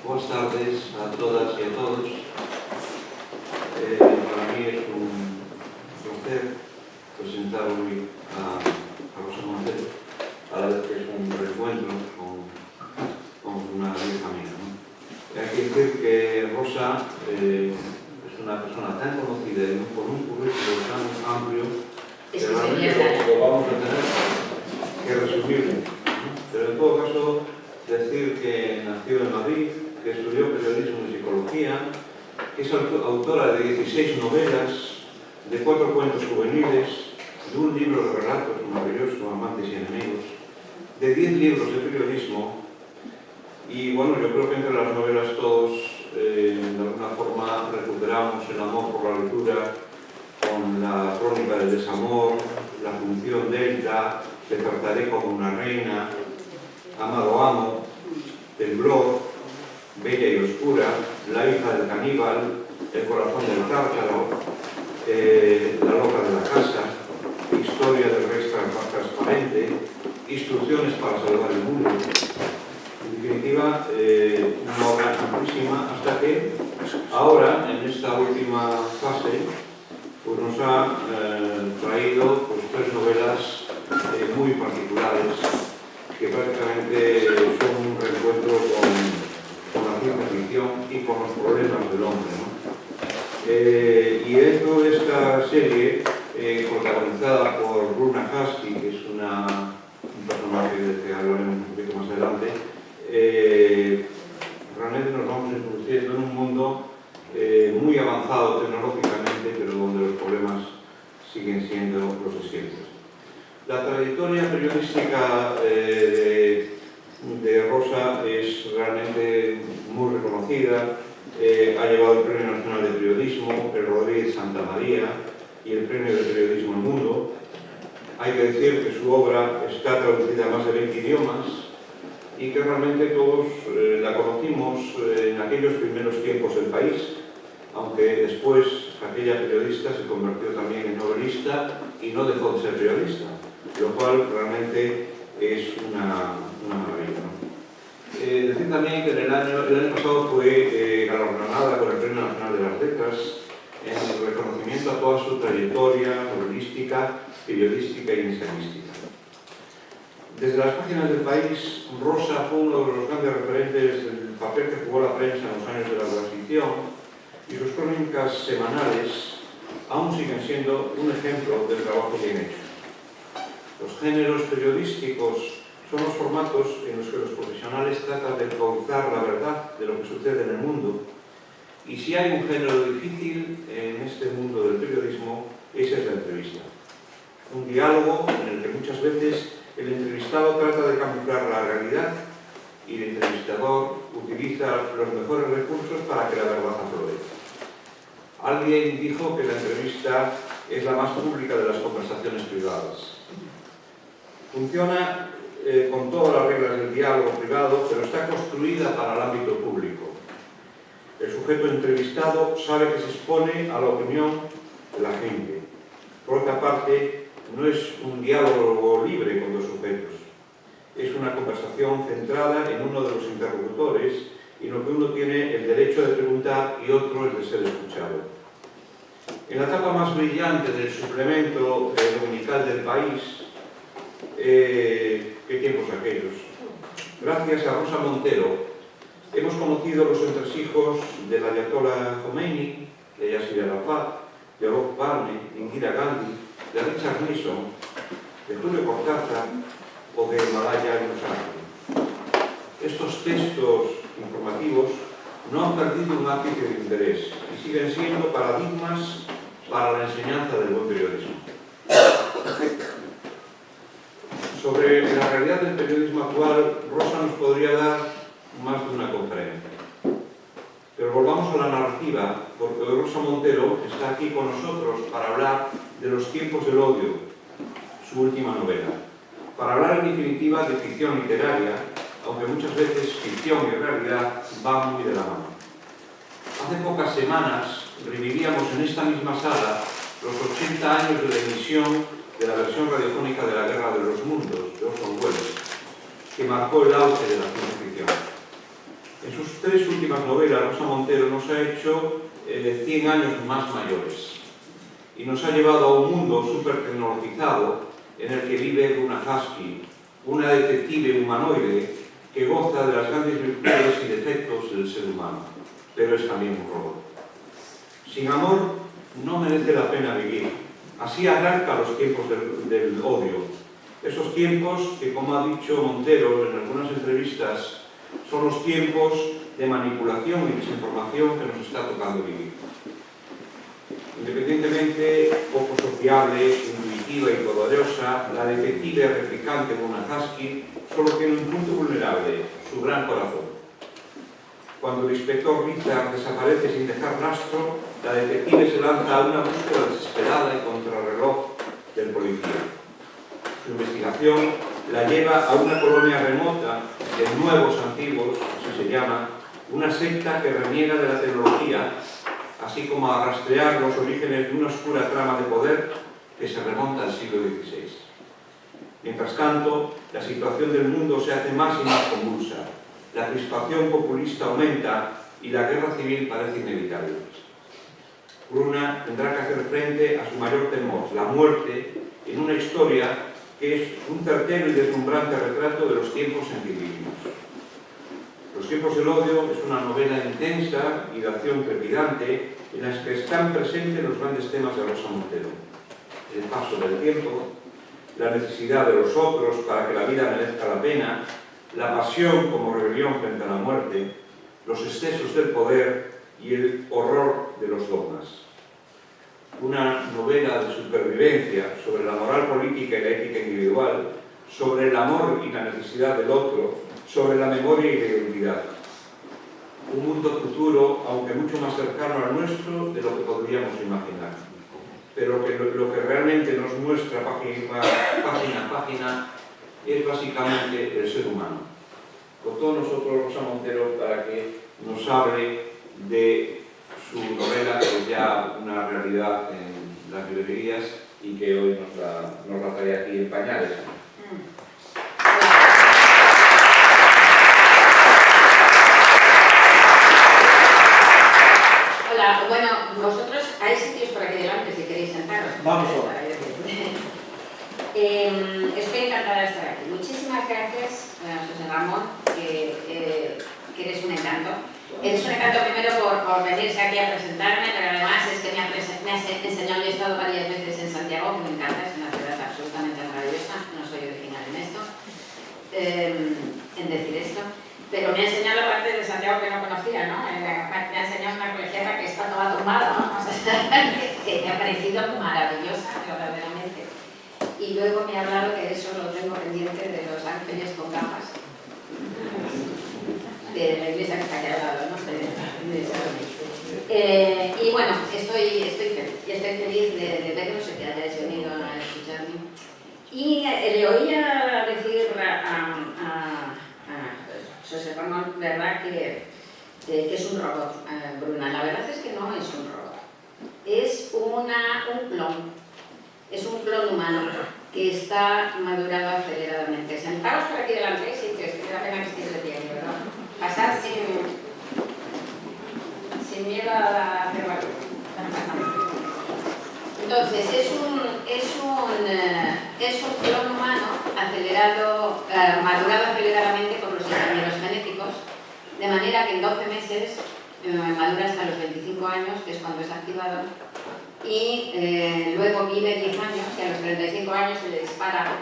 Buenas tardes a todas y a todos. Para mí es un placer presentar hoy a Rosa Montero, a la vez que es un reencuentro con una vieja amiga, ¿no? Hay que decir que Rosa es una persona tan conocida y con un currículo tan amplio que realmente lo vamos a tener que resumirlo, ¿no? Pero en todo caso, decir que nació en Madrid, que estudió periodismo y psicología, que es autora de 16 novelas, de 4 cuentos juveniles, de un libro de relatos maravilloso, Amantes y Enemigos, de 10 libros de periodismo. Y bueno, yo creo que entre las novelas todos de alguna forma recuperamos el amor por la lectura, con la crónica del desamor, la función delta, Te trataré como una reina, Amado amo, Temblor, Bella y oscura, La hija del caníbal, El corazón del tártaro, La loca de la casa, Historia del rey transparente, Instrucciones para salvar el mundo. En definitiva, una obra amplísima, hasta que ahora, en esta última fase, pues nos ha traído pues, 3 novelas muy particulares que prácticamente son un reencuentro con la ciencia ficción y con los problemas del hombre, ¿no? Y dentro de esta serie, protagonizada por Bruna Husky, que es un personaje del que hablaremos un poquito más adelante, realmente nos vamos introduciendo en un mundo muy avanzado tecnológicamente, pero donde los problemas siguen siendo los de siempre. La trayectoria periodística de Rosa es realmente muy reconocida. Ha llevado el Premio Nacional de Periodismo, el Rodríguez Santa María y el Premio de Periodismo al Mundo. Hay que decir que su obra está traducida a más de 20 idiomas y que realmente todos la conocimos en aquellos primeros tiempos del país, aunque después aquella periodista se convirtió también en novelista y no dejó de ser periodista, lo cual realmente es una maravilla, ¿no? Decir también que el año pasado fue galardonada con el Premio Nacional de las Letras en reconocimiento a toda su trayectoria novelística, periodística y ensayística. Desde las páginas del país, Rosa fue uno de los grandes referentes del papel que jugó la prensa en los años de la transición, y sus crónicas semanales aún siguen siendo un ejemplo del trabajo bien hecho. Los géneros periodísticos son los formatos en los que los profesionales tratan de causar la verdad de lo que sucede en el mundo, y si hay un género difícil en este mundo del periodismo, esa es la entrevista. Un diálogo en el que muchas veces el entrevistado trata de camuflar la realidad y el entrevistador utiliza los mejores recursos para que la verdad aflore. Alguien dijo que la entrevista es la más pública de las conversaciones privadas. Funciona con todas las reglas del diálogo privado, pero está construida para el ámbito público. El sujeto entrevistado sabe que se expone a la opinión de la gente. Por otra parte, no es un diálogo libre con dos sujetos. Es una conversación centrada en uno de los interlocutores y en lo que uno tiene el derecho de preguntar y otro el de ser escuchado. En la etapa más brillante del suplemento dominical del país, ¿qué tiempos aquellos? Gracias a Rosa Montero, hemos conocido los entresijos de la Ayatollah Khomeini, de Yasser Arafat, de Olof Palme, de Indira Gandhi, de Richard Nixon, de Julio Cortázar o de Malaya Yousafzai. Estos textos informativos no han perdido un ápice de interés y siguen siendo paradigmas para la enseñanza del buen periodismo. Sobre la realidad del periodismo actual, Rosa nos podría dar más de una conferencia. Pero volvamos a la narrativa, porque Rosa Montero está aquí con nosotros para hablar de Los tiempos del odio, su última novela. Para hablar en definitiva de ficción literaria, aunque muchas veces ficción y realidad van muy de la mano. Hace pocas semanas revivíamos en esta misma sala los 80 años de la emisión de la versión radiofónica de La Guerra de los Mundos, de Orson Welles, que marcó el auge de la ciencia ficción. En sus tres últimas novelas, Rosa Montero nos ha hecho 100 años más mayores y nos ha llevado a un mundo súper tecnologizado en el que vive Bruna Husky, una detective humanoide que goza de las grandes virtudes y defectos del ser humano, pero es también un robot. Sin amor no merece la pena vivir. Así arranca los tiempos del odio. Esos tiempos que, como ha dicho Montero en algunas entrevistas, son los tiempos de manipulación y desinformación que nos está tocando vivir. Independientemente poco sociable, intuitiva y poderosa, la detective replicante Bruna Husky solo tiene un punto vulnerable, su gran corazón. Cuando el inspector Richard desaparece sin dejar rastro, la detective se lanza a una búsqueda desesperada y contrarreloj del policía. Su investigación la lleva a una colonia remota de nuevos antiguos, así se llama, una secta que reniega de la tecnología, así como a rastrear los orígenes de una oscura trama de poder que se remonta al siglo XVI. Mientras tanto, la situación del mundo se hace más y más convulsa, la crispación populista aumenta y la guerra civil parece inevitable. Bruna tendrá que hacer frente a su mayor temor, la muerte, en una historia que es un certero y deslumbrante retrato de los tiempos en que vivimos. Los tiempos del odio es una novela intensa y de acción trepidante en las que están presentes los grandes temas de Rosa Montero. El paso del tiempo, la necesidad de los otros para que la vida merezca la pena, la pasión como rebelión frente a la muerte, los excesos del poder y el horror de los dogmas. Una novela de supervivencia sobre la moral política y la ética individual, sobre el amor y la necesidad del otro, sobre la memoria y la identidad. Un mundo futuro, aunque mucho más cercano al nuestro de lo que podríamos imaginar. Pero que lo que realmente nos muestra página a página es básicamente el ser humano. Con todos nosotros, Rosa Montero, para que nos hable de su novela, que es ya una realidad en las librerías y que hoy nos la trae aquí en pañales. Hola, bueno, vosotros hay sitios por aquí delante si queréis sentaros. Vamos. Estoy encantada de estar aquí. Muchísimas gracias, José Ramón, que eres un encanto. Eres un encanto primero por venirse aquí a presentarme, pero además es que me has enseñado, yo he estado varias veces en Santiago, que me encanta, es una ciudad absolutamente maravillosa, no soy original en esto, en decir esto, pero me ha enseñado la parte de Santiago que no conocía, ¿no? Me ha enseñado una colegiata que está toda tumbada, ¿no? O sea, que me ha parecido maravillosa, verdaderamente. Y luego me ha hablado que eso lo tengo pendiente de los ángeles con gafas. De la iglesia que está aquí al lado, ¿no? Y bueno, estoy feliz. Y estoy feliz de veros y que hayáis venido a escucharme. Y le oía decir a José Ramón, ¿verdad? Que es un robot, Bruna. La verdad es que no es un robot. Es un clon. Es un clon humano que está madurado aceleradamente. Sentaos por aquí delante, sí, que es la pena que estéis de pie, ¿verdad? Pasad sin miedo a hacer valor. Entonces, es un clon humano acelerado, madurado aceleradamente por los ingenieros genéticos, de manera que en 12 meses madura hasta los 25 años, que es cuando es activado, y luego vive 10 años y a los 35 años se le dispara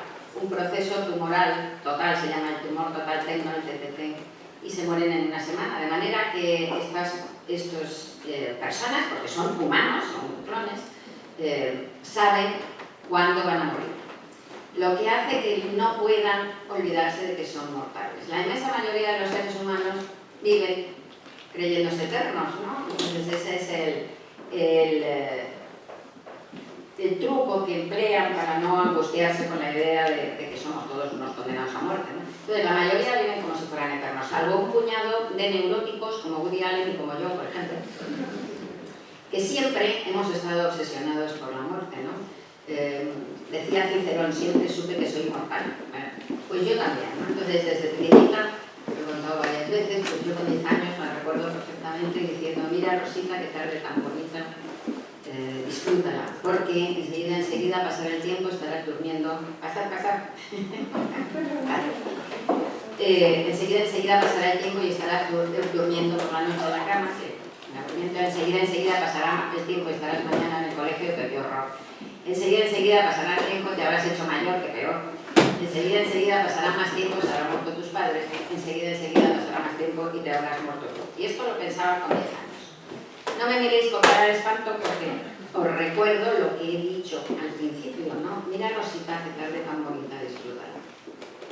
un proceso tumoral total, se llama el tumor total tecno, el TTT, y se mueren en una semana, de manera que estas personas, porque son humanos, son clones, saben cuándo van a morir. Lo que hace que no puedan olvidarse de que son mortales. La inmensa mayoría de los seres humanos viven creyéndose eternos, ¿no? Entonces ese es el truco que emplean para no angustiarse con la idea de que somos todos unos condenados a muerte, ¿no? Entonces la mayoría viven como si fueran eternos, salvo un puñado de neuróticos como Woody Allen y como yo, por ejemplo, que siempre hemos estado obsesionados por la muerte, ¿no? Decía Cicerón, siempre supe que soy mortal. Pues yo también, ¿no? Entonces desde pequeñita, lo he contado varias veces, pues yo con 10 años efectivamente diciendo: mira, Rosita, qué tarde tan bonita, disfrútala, porque enseguida pasará el tiempo, estarás durmiendo. Pasar. Enseguida pasará el tiempo y estarás durmiendo por la noche en la cama. Enseguida pasará el tiempo y estarás mañana en el colegio, que qué horror. Enseguida pasará el tiempo, te habrás hecho mayor, que peor. Enseguida pasará más tiempo, se habrán muerto tus padres. Enseguida pasará más tiempo y te habrás muerto tú. Y esto lo pensaba con 10 años. No me miréis con cara de espanto porque os recuerdo lo que he dicho al principio, ¿no? Mira, Rosita, qué tarde tan bonita, disfrútala.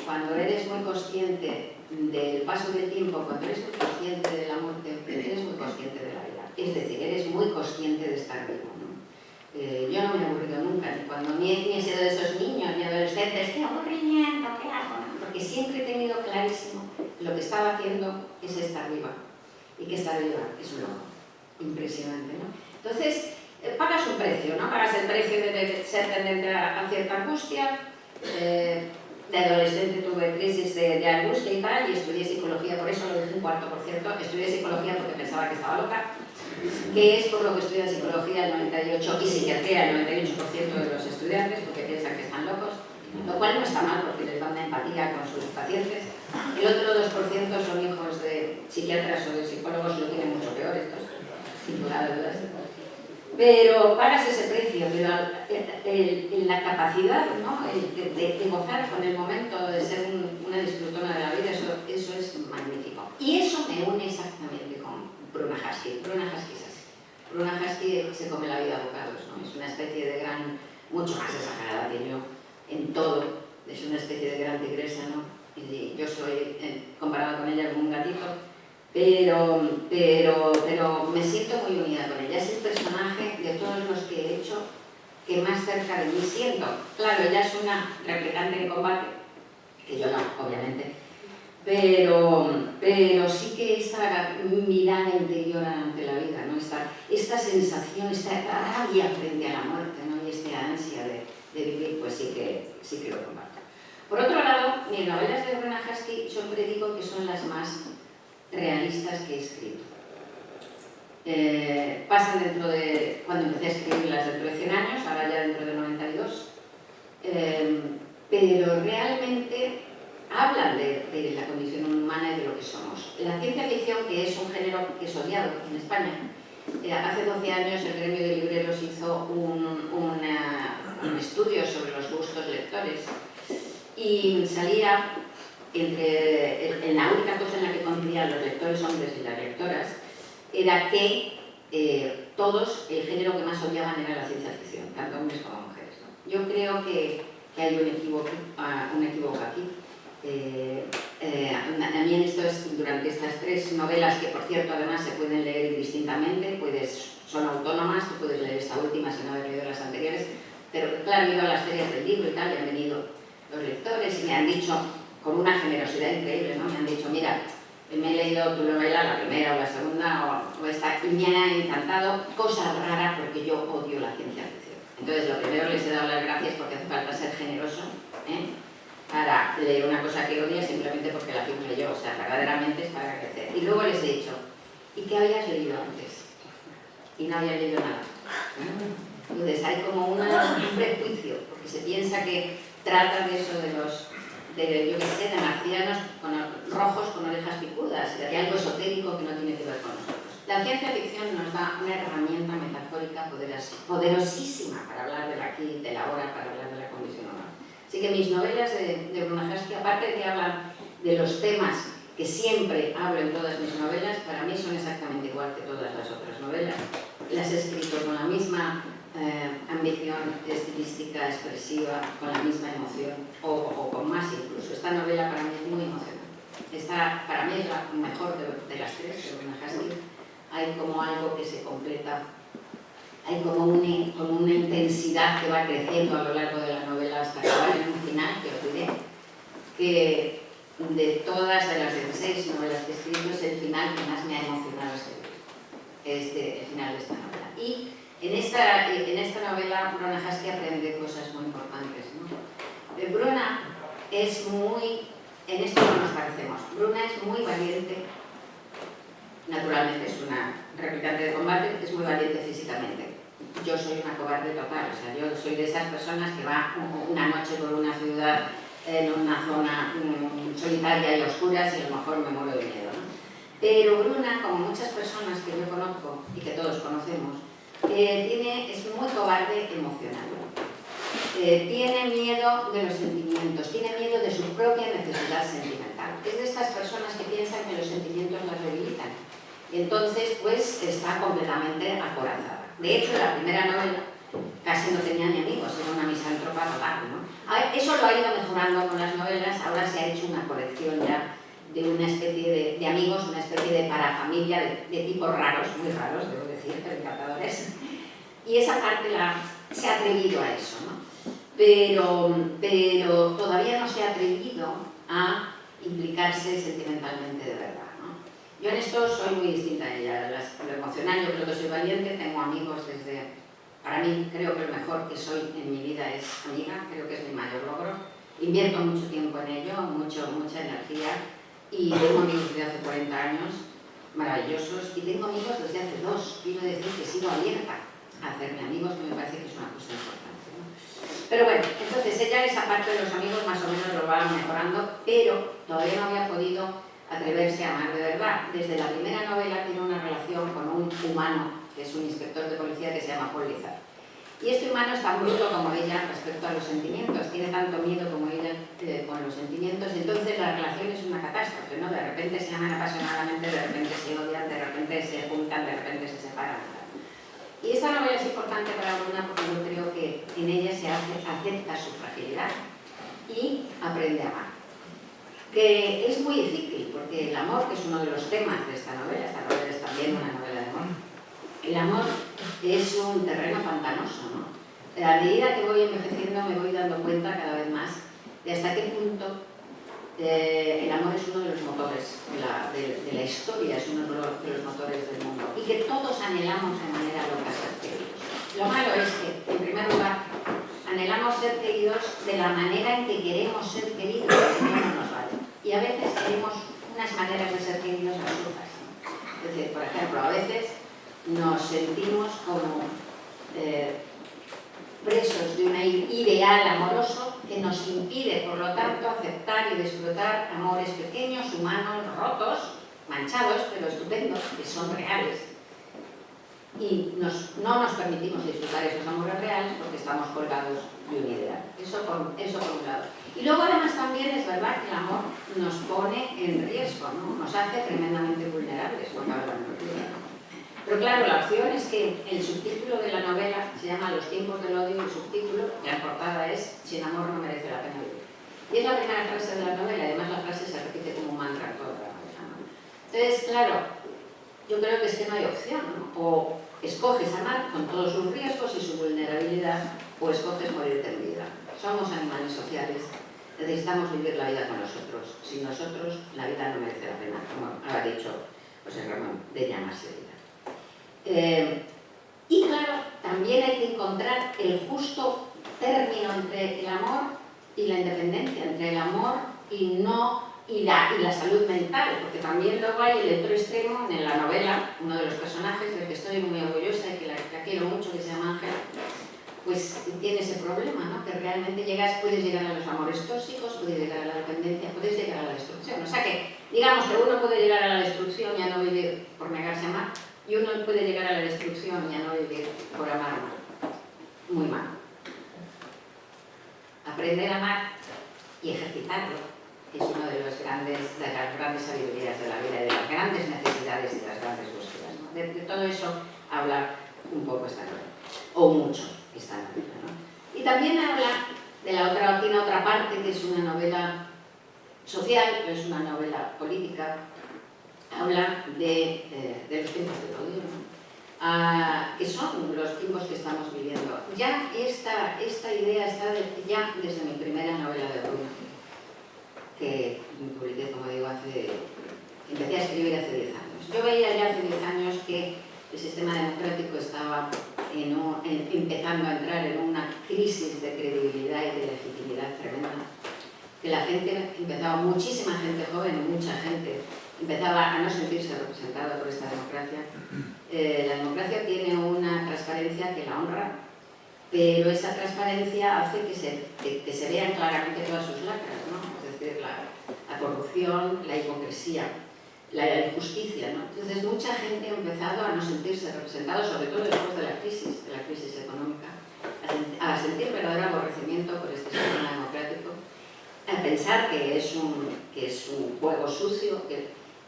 Cuando eres muy consciente del paso del tiempo, cuando eres muy consciente de la muerte, eres muy consciente de la vida. Es decir, eres muy consciente de estar vivo, ¿no? Yo no me he aburrido nunca, cuando ni he sido de esos niños ni adolescentes, qué aburrimiento, qué hago, ¿no? Porque siempre he tenido clarísimo que lo que estaba haciendo es estar viva. Y que estar viva es un logro impresionante, ¿no? Entonces, pagas un precio, ¿no? Pagas el precio de ser tendente a cierta angustia. De adolescente tuve crisis de angustia y tal, y estudié psicología, por eso lo dije un cuarto, por cierto. Estudié psicología porque pensaba que estaba loca, que es por lo que estudia psicología el 98% y psiquiatría el 98% de los estudiantes, porque piensan que están locos, lo cual no está mal porque les da una empatía con sus pacientes. El otro 2% son hijos de psiquiatras o de psicólogos, lo tienen mucho peor estos, sin lugar a dudas. Pero pagas ese precio, pero la capacidad, ¿no? de gozar con el momento, de ser una disfrutona de la vida, eso es magnífico. Y eso me une exactamente con Bruna Husky. Bruna Husky es así. Bruna Husky se come la vida a bocados, ¿no? Es una especie de gran, mucho más exagerada que yo en todo. Es una especie de gran tigresa, ¿no? Y yo soy, comparado con ella, como un gatito. Pero me siento muy unida con ella. Es el personaje de todos los que he hecho que más cerca de mí siento. Claro, ella es una replicante en combate, que yo no, obviamente, pero sí que esta mirada interior ante la vida, ¿no? Esta sensación, esta rabia frente a la muerte, ¿no? Y esta ansia de vivir, pues sí que lo comparto. Por otro lado, mis novelas de Bruna Husky siempre digo que son las más realistas que he escrito. Pasan dentro de, cuando empecé a escribirlas dentro de 100 años, ahora ya dentro de 92, pero realmente hablan de la condición humana y de lo que somos. La ciencia ficción, que es un género que es odiado en España, hace 12 años el gremio de libreros hizo un estudio sobre los gustos lectores y salía en la única cosa en la que coincidían los lectores hombres y las lectoras era que todos, el género que más odiaban era la ciencia ficción, tanto hombres como mujeres, ¿no? Yo creo que hay un equívoco aquí. También durante estas 3 novelas, que por cierto además se pueden leer indistintamente, son autónomas, tú puedes leer esta última sin haber leído las anteriores, pero claro, he ido a las ferias del libro y tal, y han venido los lectores y me han dicho, con una generosidad increíble, ¿no? Me han dicho, mira, me he leído tu novela, la primera o la segunda o esta, y me ha encantado, cosa rara porque yo odio la ciencia ficción. Entonces, lo primero les he dado las gracias porque hace falta ser generoso, para leer una cosa que odia simplemente porque la firme yo, o sea, verdaderamente es para crecer. Y luego les he dicho, ¿y qué habías leído antes? Y no había leído nada. Entonces, hay como un prejuicio, porque se piensa que trata de eso yo qué sé, de marcianos rojos con orejas picudas, de algo esotérico que no tiene que ver con nosotros. La ciencia ficción nos da una herramienta metafórica poderosísima para hablar del aquí y del ahora, para hablar de la condición humana. Así que mis novelas de Bruna Husky, aparte de que hablan de los temas que siempre hablo en todas mis novelas, para mí son exactamente igual que todas las otras novelas. Las he escrito con la misma ambición estilística, expresiva, con la misma emoción, o con más incluso. Esta novela para mí es muy emocionante. Esta para mí es la mejor de las 3, de Bruna Husky. Hay como algo que se completa, hay como una intensidad que va creciendo a lo largo de la novela hasta acabar en un final, que os diré, que de todas de las 16 novelas que he escrito es el final que más me ha emocionado el final de esta novela. Y en esta novela Bruna Husky aprende cosas muy importantes, ¿no? Bruna es en esto no nos parecemos, Bruna es muy valiente, naturalmente es una muy valiente físicamente. Yo soy una cobarde total, o sea, yo soy de esas personas que va una noche por una ciudad en una zona solitaria y oscura y a lo mejor me muero de miedo, ¿no? Pero Bruna, como muchas personas que yo conozco y que todos conocemos, es muy cobarde emocional. Tiene miedo de los sentimientos, tiene miedo de su propia necesidad sentimental. Es de estas personas que piensan que los sentimientos las debilitan. Y entonces, pues, está completamente acorazada. De hecho, la primera novela casi no tenía ni amigos, era una misántropa total, ¿no? Eso lo ha ido mejorando con las novelas, ahora se ha hecho una colección ya de una especie de amigos, una especie de parafamilia de tipos raros, muy raros, debo decir, pero encantadores. Y esa parte se ha atrevido a eso, ¿no? Pero todavía no se ha atrevido a implicarse sentimentalmente de verdad, ¿no? Yo en esto soy muy distinta a ella. Lo emocional, yo creo que soy valiente, tengo amigos desde... Para mí, creo que lo mejor que soy en mi vida es amiga, creo que es mi mayor logro. Invierto mucho tiempo en ello, mucha energía, y tengo amigos desde hace 40 años, maravillosos, y tengo amigos desde hace 2. Quiero decir que sigo abierta a hacerme amigos, que me parece que es una cosa importante, ¿no? Pero bueno, entonces ella esa parte de los amigos más o menos lo va mejorando, pero todavía no había podido atreverse a amar de verdad. Desde la primera novela tiene una relación con un humano, que es un inspector de policía que se llama Paul Lizard. Y este humano es tan bruto como ella respecto a los sentimientos, tiene tanto miedo como ella con los sentimientos, y entonces la relación es una catástrofe, ¿no? De repente se aman apasionadamente, de repente se odian, de repente se juntan, de repente se separan. Y esta novela es importante para Bruna porque yo creo que en ella se acepta su fragilidad y aprende a amar. Que es muy difícil, porque el amor, que es uno de los temas de esta novela es también una novela de amor. El amor es un terreno pantanoso, ¿no? A medida que voy envejeciendo me voy dando cuenta cada vez más de hasta qué punto el amor es uno de los motores de la historia, es uno de los motores del mundo, y que todos anhelamos de manera loca ser queridos. Lo malo es que, en primer lugar, anhelamos ser queridos de la manera en que queremos ser queridos, que no nos vale. Y a veces queremos unas maneras de ser queridos absurdas, ¿no? Es decir, por ejemplo, a veces nos sentimos como presos de un ideal amoroso que nos impide, por lo tanto, aceptar y disfrutar amores pequeños, humanos, rotos, manchados, pero estupendos, que son reales. Y no nos permitimos disfrutar esos amores reales porque estamos colgados de un ideal. Eso por un lado. Y luego, además, también es verdad que el amor nos pone en riesgo, ¿no? Nos hace tremendamente vulnerables cuando hablamos de vida. Pero claro, la opción es que el subtítulo de la novela se llama Los tiempos del odio, y el subtítulo, la portada es Sin amor no merece la pena vivir. Y es la primera frase de la novela, y además la frase se repite como un mantra en toda la novela, ¿no? Entonces, claro, yo creo que es que no hay opción, ¿no? O escoges amar con todos sus riesgos y su vulnerabilidad, o escoges morirte en vida. Somos animales sociales, necesitamos vivir la vida con nosotros. Sin nosotros, la vida no merece la pena, como ha dicho José Ramón, de llamarse vida. Y claro, también hay que encontrar el justo término entre el amor y la independencia, entre el amor y la salud mental, porque también luego hay el otro extremo en la novela, uno de los personajes del que estoy muy orgullosa y que la quiero mucho, que se llama Ángela, pues tiene ese problema, ¿no? Que realmente puedes llegar a los amores tóxicos, puedes llegar a la dependencia, puedes llegar a la destrucción. O sea que, digamos que uno puede llegar a la destrucción y a no vivir por negarse a amar, y uno puede llegar a la destrucción y a no vivir por amar mal. Muy mal. Aprender a amar y ejercitarlo es una de las grandes sabidurías de la vida, de las grandes necesidades y de las grandes búsquedas, ¿no? De todo eso habla un poco esta novela, o mucho esta novela, ¿no? Y también habla tiene otra parte que es una novela social, es una novela política. Habla de los tiempos del odio, ¿no? Que son los tiempos que estamos viviendo. Ya esta idea está ya desde mi primera novela de Bruna, que publiqué, como digo, empecé a escribir hace 10 años. Yo veía ya hace 10 años que el sistema democrático estaba empezando a entrar en una crisis de credibilidad y de legitimidad tremenda, que la gente, muchísima gente joven, mucha gente, empezaba a no sentirse representado por esta democracia. La democracia tiene una transparencia que la honra, pero esa transparencia hace que se vean claramente todas sus lacras, ¿no? Es decir, la corrupción, la hipocresía, la injusticia, ¿no? Entonces mucha gente ha empezado a no sentirse representada, sobre todo después de la crisis económica, a sentir verdadero aborrecimiento por este sistema democrático, a pensar que es un juego sucio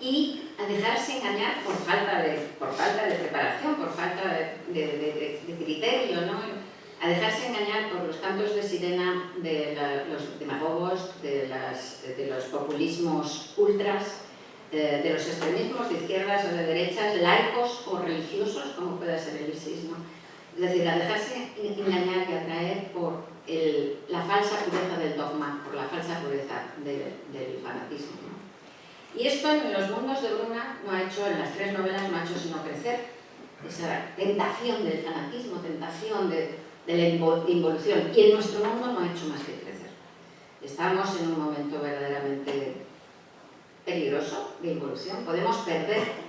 y a dejarse engañar por falta de preparación, por falta de criterio, ¿no? A dejarse engañar por los cantos de sirena de los demagogos, de los populismos ultras, de los extremismos de izquierdas o de derechas, laicos o religiosos, como pueda ser el ISIS, ¿no? Es decir, a dejarse engañar y atraer por la falsa pureza del dogma, por la falsa pureza del fanatismo, ¿no? Y esto en los mundos de Bruna no ha hecho, en las 3 novelas, no ha hecho sino crecer esa tentación del fanatismo, tentación de la involución. Y en nuestro mundo no ha hecho más que crecer. Estamos en un momento verdaderamente peligroso de involución. Podemos perder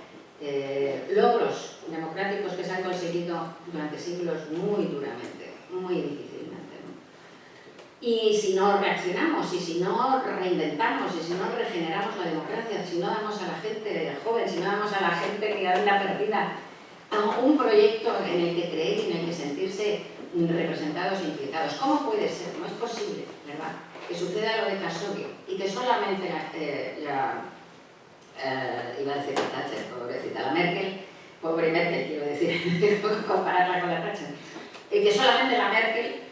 logros democráticos que se han conseguido durante siglos muy duramente, muy difícilmente, ¿no? Y si no reaccionamos, y si no reinventamos, y si no regeneramos la democracia, si no damos a la gente joven, si no damos a la gente que anda perdida a un proyecto en el que creer y en el que sentirse representados e implicados. ¿Cómo puede ser? No es posible, ¿verdad?, que suceda lo de Khashoggi y que solamente iba a decir la Thatcher, pobrecita, la Merkel, pobre Merkel, quiero decir, compararla con la Thatcher, y que solamente la Merkel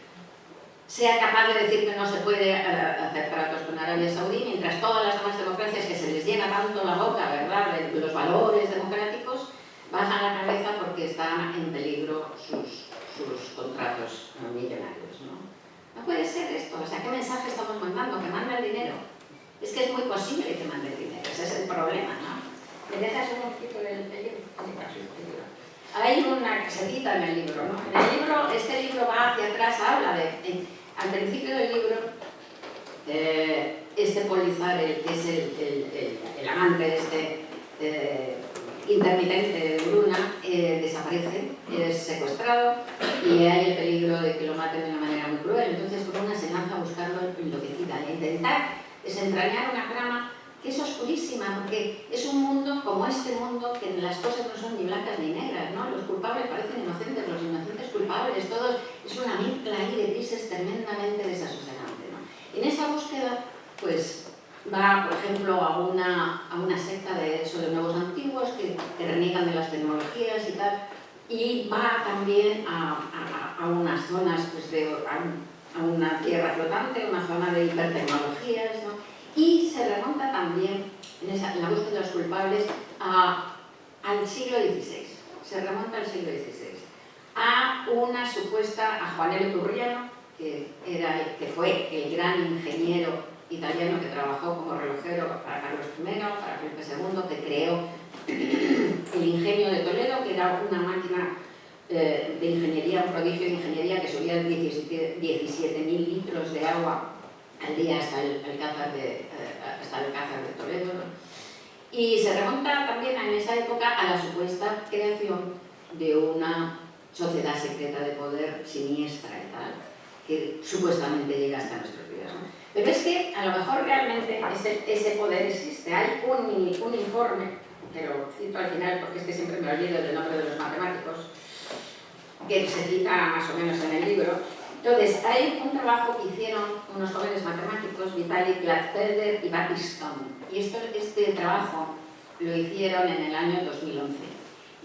sea capaz de decir que no se puede hacer tratos con Arabia Saudí, mientras todas las demás democracias que se les llena tanto la boca, ¿verdad?, de los valores democráticos, bajan la cabeza porque están en peligro sus contratos millonarios, ¿no? No puede ser esto. O sea, ¿qué mensaje estamos mandando? Que manda el dinero. Es que es muy posible que mande el dinero. Ese es el problema, ¿no? ¿Me dejas un poquito el libro? Hay una que se cita en el libro, ¿no? En el libro, este libro va hacia atrás, habla al principio del libro, este Polizar, que es el amante intermitente de Bruna, desaparece, es secuestrado y hay el peligro de que lo maten de una manera muy cruel. Entonces Bruna se lanza a buscarlo enloquecida e intentar desentrañar una trama que es oscurísima, porque es un mundo como este mundo, que las cosas no son ni blancas ni negras, ¿no? Los culpables parecen inocentes, los inocentes culpables, todo es una mezcla ahí de grises tremendamente desasosegante, ¿no? En esa búsqueda, pues va, por ejemplo, a una secta de nuevos antiguos que reniegan de las tecnologías y tal, y va también a unas zonas, pues a una tierra flotante, una zona de hipertecnologías, ¿no? Y se remonta también, en la búsqueda de los culpables, al siglo XVI. Se remonta al siglo XVI. A Juan L. Turriano, que fue el gran ingeniero italiano que trabajó como relojero para Carlos I, para Felipe II, que creó el ingenio de Toledo, que era una máquina de ingeniería, un prodigio de ingeniería que subía 17.000 litros de agua al día hasta el Alcázar de Toledo, ¿no? Y se remonta también en esa época a la supuesta creación de una sociedad secreta de poder siniestra y tal, que supuestamente llega hasta nuestros días, ¿no? Pero es que a lo mejor realmente ese poder existe. Hay un informe, que lo cito al final porque es que siempre me olvido del nombre de los matemáticos, que se cita más o menos en el libro. Entonces, hay un trabajo que hicieron unos jóvenes matemáticos, Vitalik Gladfelder y Battiston, y este trabajo lo hicieron en el año 2011.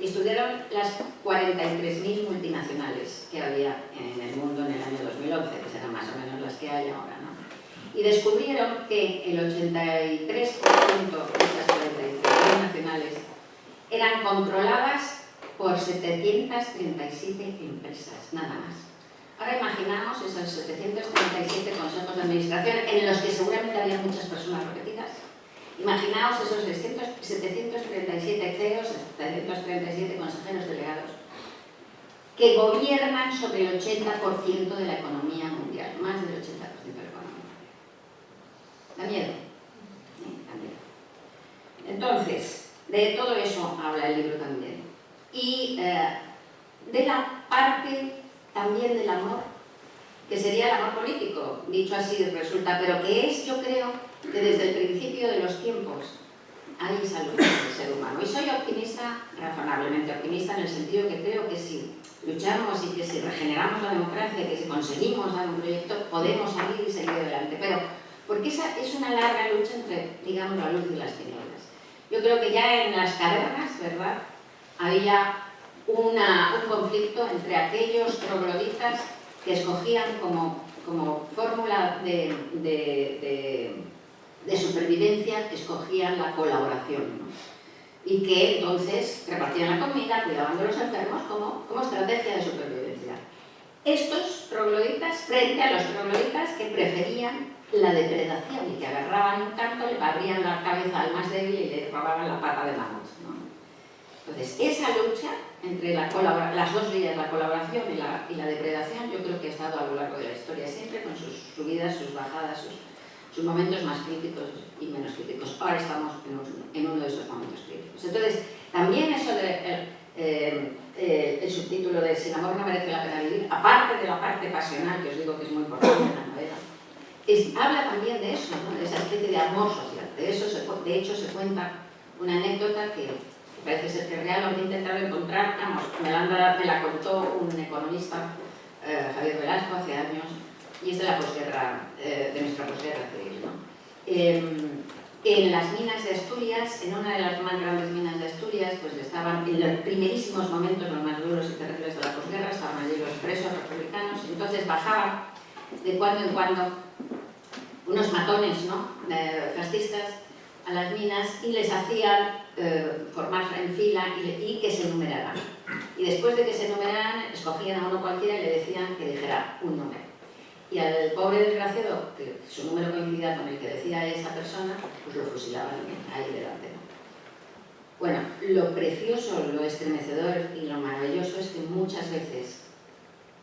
Y estudiaron las 43.000 multinacionales que había en el mundo en el año 2011, que serán más o menos las que hay ahora, ¿no? Y descubrieron que el 83% de estas 43.000 nacionales eran controladas por 737 empresas, nada más. Ahora imaginamos esos 737 consejos de administración en los que seguramente había muchas personas repetidas. Imaginaos esos 737 CEOs, 737 consejeros delegados, que gobiernan sobre el 80% de la economía mundial, más del 80% de la economía mundial. Da miedo. Da miedo. Entonces, de todo eso habla el libro también. Y de la parte también del amor, que sería el amor político, dicho así resulta, pero que es, yo creo, que desde el principio de los tiempos hay esa lucha del ser humano. Y soy optimista, razonablemente optimista, en el sentido que creo que si luchamos y que si regeneramos la democracia, que si conseguimos dar un proyecto, podemos salir y seguir adelante. Pero, porque esa es una larga lucha entre, digamos, la luz y las tinieblas. Yo creo que ya en las cavernas, ¿verdad?, había un conflicto entre aquellos trogloditas que escogían como fórmula de supervivencia, escogían la colaboración, ¿no? Y que entonces repartían la comida, cuidaban de los enfermos como estrategia de supervivencia. Estos trogloditas, frente a los trogloditas que preferían la depredación y que agarraban un canto, le abrían la cabeza al más débil y le robaban la pata de mamut, ¿no? Entonces, esa lucha entre las dos vías, la colaboración y la depredación, yo creo que ha estado a lo largo de la historia siempre, con sus subidas, sus bajadas, sus momentos más críticos y menos críticos. Ahora estamos en uno de esos momentos críticos. Entonces, también eso el subtítulo de Si el amor no merece la pena vivir, aparte de la parte pasional, que os digo que es muy importante en la novela, habla también de eso, ¿no?, de esa especie de amor social. De hecho, se cuenta una anécdota que parece ser que es real, lo he intentado encontrar, vamos, me la contó un economista, Javier Velasco, hace años, y es de la posguerra, de nuestra posguerra civil, ¿no? En las minas de Asturias, en una de las más grandes minas de Asturias, pues estaban en los primerísimos momentos, los más duros y terribles de la posguerra, estaban allí los presos republicanos, entonces bajaban de cuando en cuando unos matones, ¿no?, fascistas a las minas y les hacían formarse en fila y que se numeraran. Y después de que se numeraran, escogían a uno cualquiera y le decían que dijera un número. Y al pobre desgraciado, que su número coincidía con el que decía esa persona, pues lo fusilaban ahí delante, ¿no? Bueno, lo precioso, lo estremecedor y lo maravilloso es que muchas veces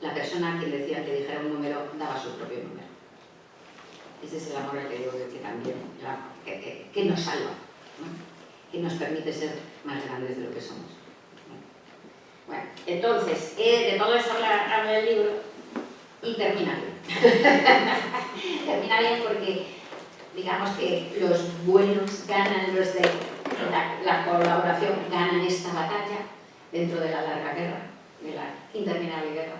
la persona que decía que dijera un número daba su propio número. Ese es el amor al que digo que también que nos salva, ¿no?, que nos permite ser más grandes de lo que somos. Bueno, entonces, de todo eso habla el libro y termina bien. Termina bien porque, digamos que los buenos ganan, los de la colaboración ganan esta batalla dentro de la larga guerra, de la interminable guerra.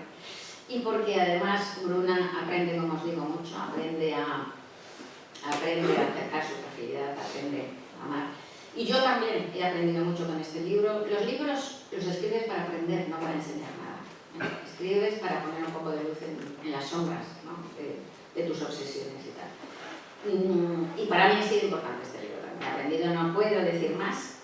Y porque además Bruna aprende, como os digo, mucho, aprende a acercar su fragilidad, aprende a amar. Y yo también he aprendido mucho con este libro. Los libros los escribes para aprender, no para enseñar nada. Escribes para poner un poco de luz en las sombras, ¿no?, de tus obsesiones y tal. Y para mí ha sido importante este libro. He aprendido, no puedo decir más,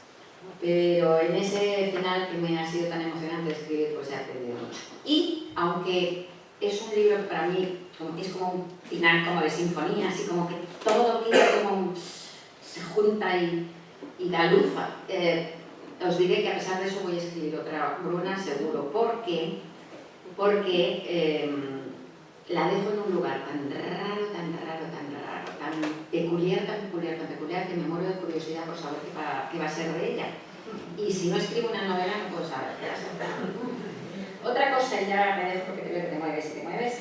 pero en ese final que me ha sido tan emocionante escribir, pues he aprendido mucho. Y aunque es un libro que para mí es como un final como de sinfonía, así como que todo queda como se junta y da luz, os diré que a pesar de eso voy a escribir otra Bruna seguro, porque la dejo en un lugar tan raro, tan peculiar, que me muero de curiosidad por saber qué va a ser de ella. Y si no escribo una novela no puedo saber qué va a ser. Otra cosa, y ya me dejo porque te veo que te mueves y te mueves.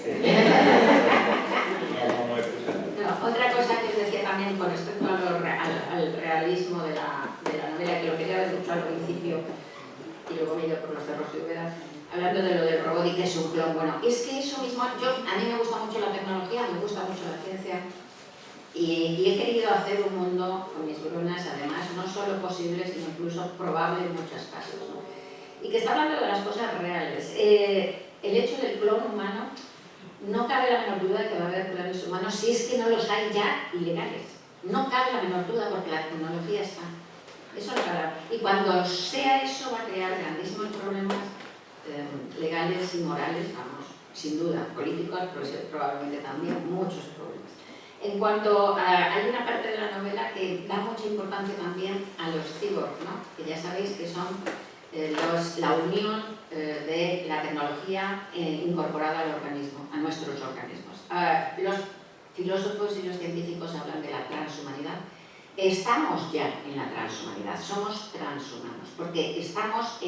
No, otra cosa que os decía también con respecto al realismo de la novela, que lo quería haber dicho al principio y luego me he ido por los cerros de Úbeda, hablando de lo del robot y que es un clon. Bueno, es que eso mismo, a mí me gusta mucho la tecnología, me gusta mucho la ciencia y he querido hacer un mundo con mis Brunas, además, no solo posible, sino incluso probable en muchos casos, ¿no? Y que está hablando de las cosas reales. El hecho del clon humano, no cabe la menor duda de que va a haber clones humanos si es que no los hay ya ilegales. No cabe la menor duda porque la tecnología está. Eso no cabe. Y cuando sea eso va a crear grandísimos problemas legales y morales, vamos, sin duda, políticos, pero probablemente también muchos problemas. En cuanto hay una parte de la novela que da mucha importancia también a los cyborgs, ¿no?, que ya sabéis que son la unión de la tecnología incorporada al organismo, a nuestros organismos. Los filósofos y los científicos hablan de la transhumanidad estamos ya en la transhumanidad, somos transhumanos, porque estamos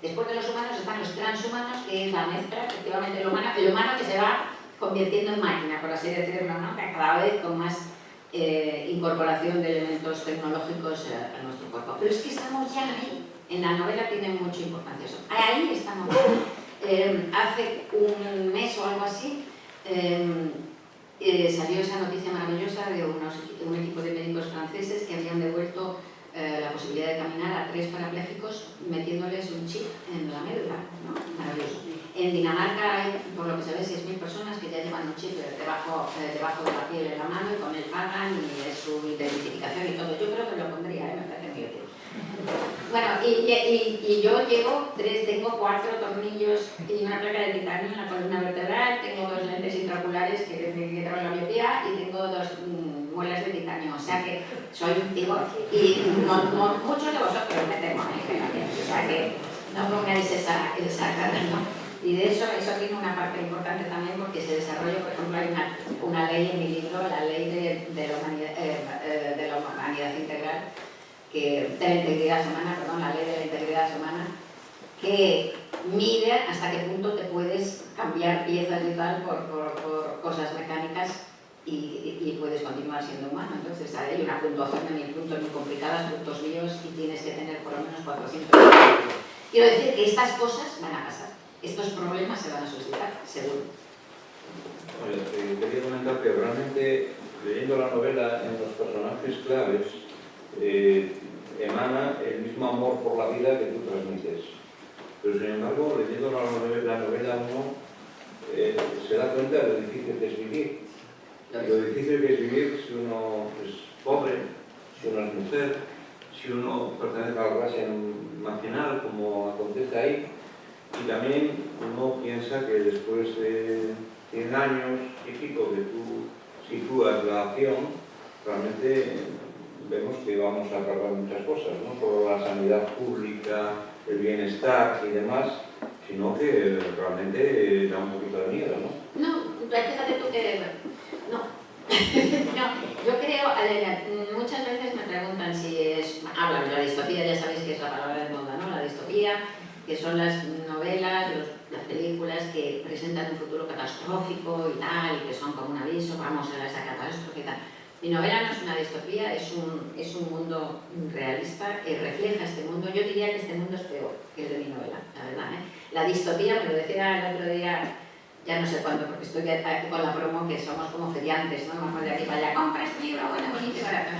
después de los humanos están los transhumanos, que es la mezcla, efectivamente, el humano que se va convirtiendo en máquina, por así decirlo, ¿no? Cada vez con más incorporación de elementos tecnológicos a nuestro cuerpo. Pero es que estamos ya ahí, en la novela tiene mucha importancia eso. Ahí estamos. Hace un mes o algo así, salió esa noticia maravillosa de un equipo de médicos franceses que habían devuelto la posibilidad de caminar a 3 parapléjicos metiéndoles un chip en la médula, ¿no? Maravilloso. En Dinamarca hay, por lo que se ve, 6.000 personas que ya llevan un chip debajo de la piel en la mano y con él pagan y es su identificación y todo. Yo creo que lo pondría, me parece muy útil. Bueno, y yo tengo 4 tornillos y una placa de titanio en la columna vertebral, tengo 2 lentes intraoculares que me quitaron la miopía y tengo 2 muelas de titanio, o sea que soy un tipo y muchos de vosotros me temo, o sea que no pongáis esa cara, ¿no? Y de eso tiene una parte importante también porque se desarrolla, por ejemplo, hay una ley en mi libro, la ley de la humanidad integral, de la integridad humana, la ley de la integridad humana, que mide hasta qué punto te puedes cambiar piezas y tal por cosas mecánicas y puedes continuar siendo humano. Entonces hay una puntuación de 1000 puntos muy complicadas, puntos míos, y tienes que tener por lo menos 400 puntos. Quiero decir que estas cosas van a pasar, estos problemas se van a suscitar, seguro. Quería comentar que realmente, leyendo la novela, en los personajes claves, emana el mismo amor por la vida que tú transmites. Pero sin embargo, leyendo la novela uno se da cuenta de lo difícil que es vivir. Y lo difícil que es vivir si uno es pobre, si uno es mujer, si uno pertenece a la clase marginal, como acontece ahí. Y también uno piensa que después de 100 años y pico que tú sitúas la acción, realmente vemos que vamos a cargar muchas cosas, no solo la sanidad pública, el bienestar y demás, sino que realmente da un poquito de miedo, ¿no? No, fíjate tú que... No. No, yo creo, muchas veces me preguntan hablan de la distopía, ya sabéis que es la palabra de moda, ¿no? La distopía, que son las novelas, las películas que presentan un futuro catastrófico y tal, y que son como un aviso, vamos a esa catástrofe y tal. Mi novela no es una distopía, es un mundo realista, refleja este mundo. Yo diría que este mundo es peor que el de mi novela, la verdad, ¿eh? La distopía, me lo decía el otro día, ya no sé cuándo, porque estoy aquí con la promo, que somos como feriantes, ¿no? Vamos de aquí para allá, compra este libro, bueno, bonito y barato, ¿no?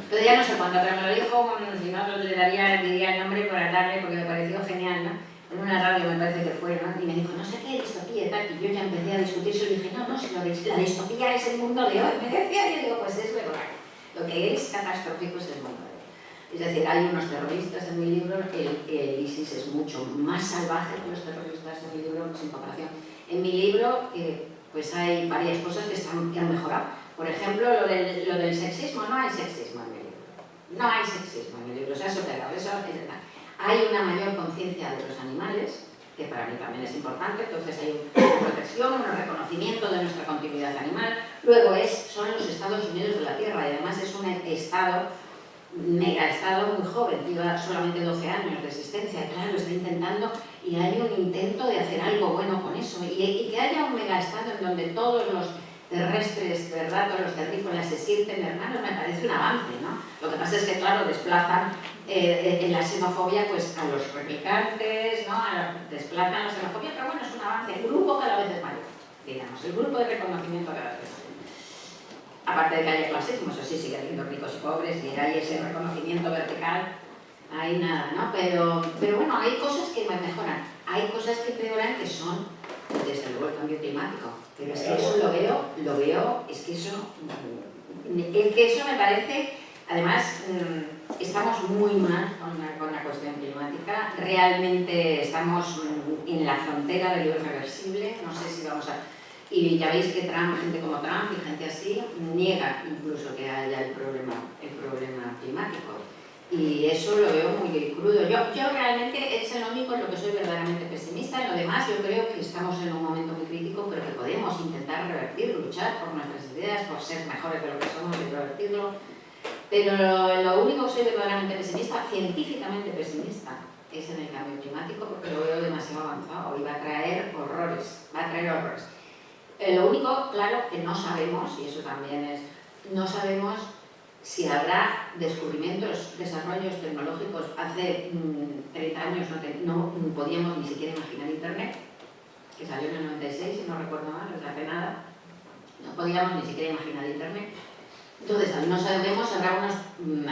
Pero ya no sé cuándo, pero me lo dijo, si no diría el nombre por darle, porque me pareció genial, ¿no? En una radio me parece que fue, ¿no? Y me dijo, no sé qué distopía y tal, y yo ya empecé a discutir eso y dije, no, si la distopía es el mundo de hoy, me decía, y yo digo, pues es verdad, lo que es catastrófico es el mundo de hoy. Es decir, hay unos terroristas en mi libro, el ISIS es mucho más salvaje que los terroristas en mi libro, sin comparación. En mi libro, pues hay varias cosas que han mejorado. Por ejemplo, lo del sexismo, no hay sexismo en mi libro. No hay sexismo en mi libro, se ha superado, eso es verdad. Hay una mayor conciencia de los animales, que para mí también es importante, entonces hay una protección, un reconocimiento de nuestra continuidad animal. Luego son los Estados Unidos de la Tierra, y además es un estado, mega estado muy joven, lleva solamente 12 años de existencia, claro, está intentando, y hay un intento de hacer algo bueno con eso, y que haya un mega estado en donde todos los terrestres, ¿verdad?, todos los terrícolas se sienten hermanos, me parece un avance, ¿no? Lo que pasa es que, claro, desplazan en la xenofobia pues, a los replicantes, ¿no? Desplazan la xenofobia, pero bueno, es un avance. El grupo cada vez es mayor, digamos, el grupo de reconocimiento cada vez es mayor. Aparte de que haya clasismo, eso sí, sigue habiendo ricos y pobres, y hay ese reconocimiento vertical, hay nada, ¿no? Pero bueno, hay cosas que mejoran, hay cosas que empeoran, que son, desde luego, el cambio climático. Pero es que eso lo veo, es que eso me parece, además, estamos muy mal con la cuestión climática, realmente estamos en la frontera de lo irreversible, no sé si vamos a... Y ya veis que gente como Trump y gente así niega incluso que haya el problema climático. Y eso lo veo muy crudo. Yo realmente es lo único en lo que soy verdaderamente pesimista. En lo demás yo creo que estamos en un momento muy crítico, pero que podemos intentar revertir, luchar por nuestras ideas, por ser mejores de lo que somos y revertirlo. Pero lo único que soy verdaderamente pesimista, científicamente pesimista, es en el cambio climático, porque lo veo demasiado avanzado y va a traer horrores, Lo único, claro, que no sabemos, y eso también es, no sabemos si habrá descubrimientos, desarrollos tecnológicos. Hace 30 años no podíamos ni siquiera imaginar Internet, que salió en el 96, si no recuerdo mal, desde hace nada. No podíamos ni siquiera imaginar Internet. Entonces, no sabemos, habrá unos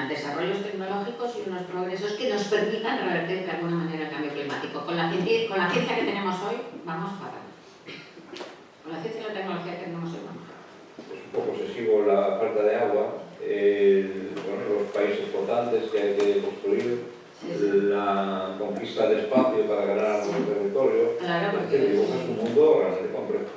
desarrollos tecnológicos y unos progresos que nos permitan revertir de alguna manera el cambio climático. Con la ciencia que tenemos hoy, vamos fatal. Con la ciencia y la tecnología que tenemos hoy, vamos fatal. Es un poco obsesivo la falta de agua, los países flotantes que hay que construir, la conquista del espacio para ganar algún territorio. Claro, porque que dibujas un mundo realmente complejo.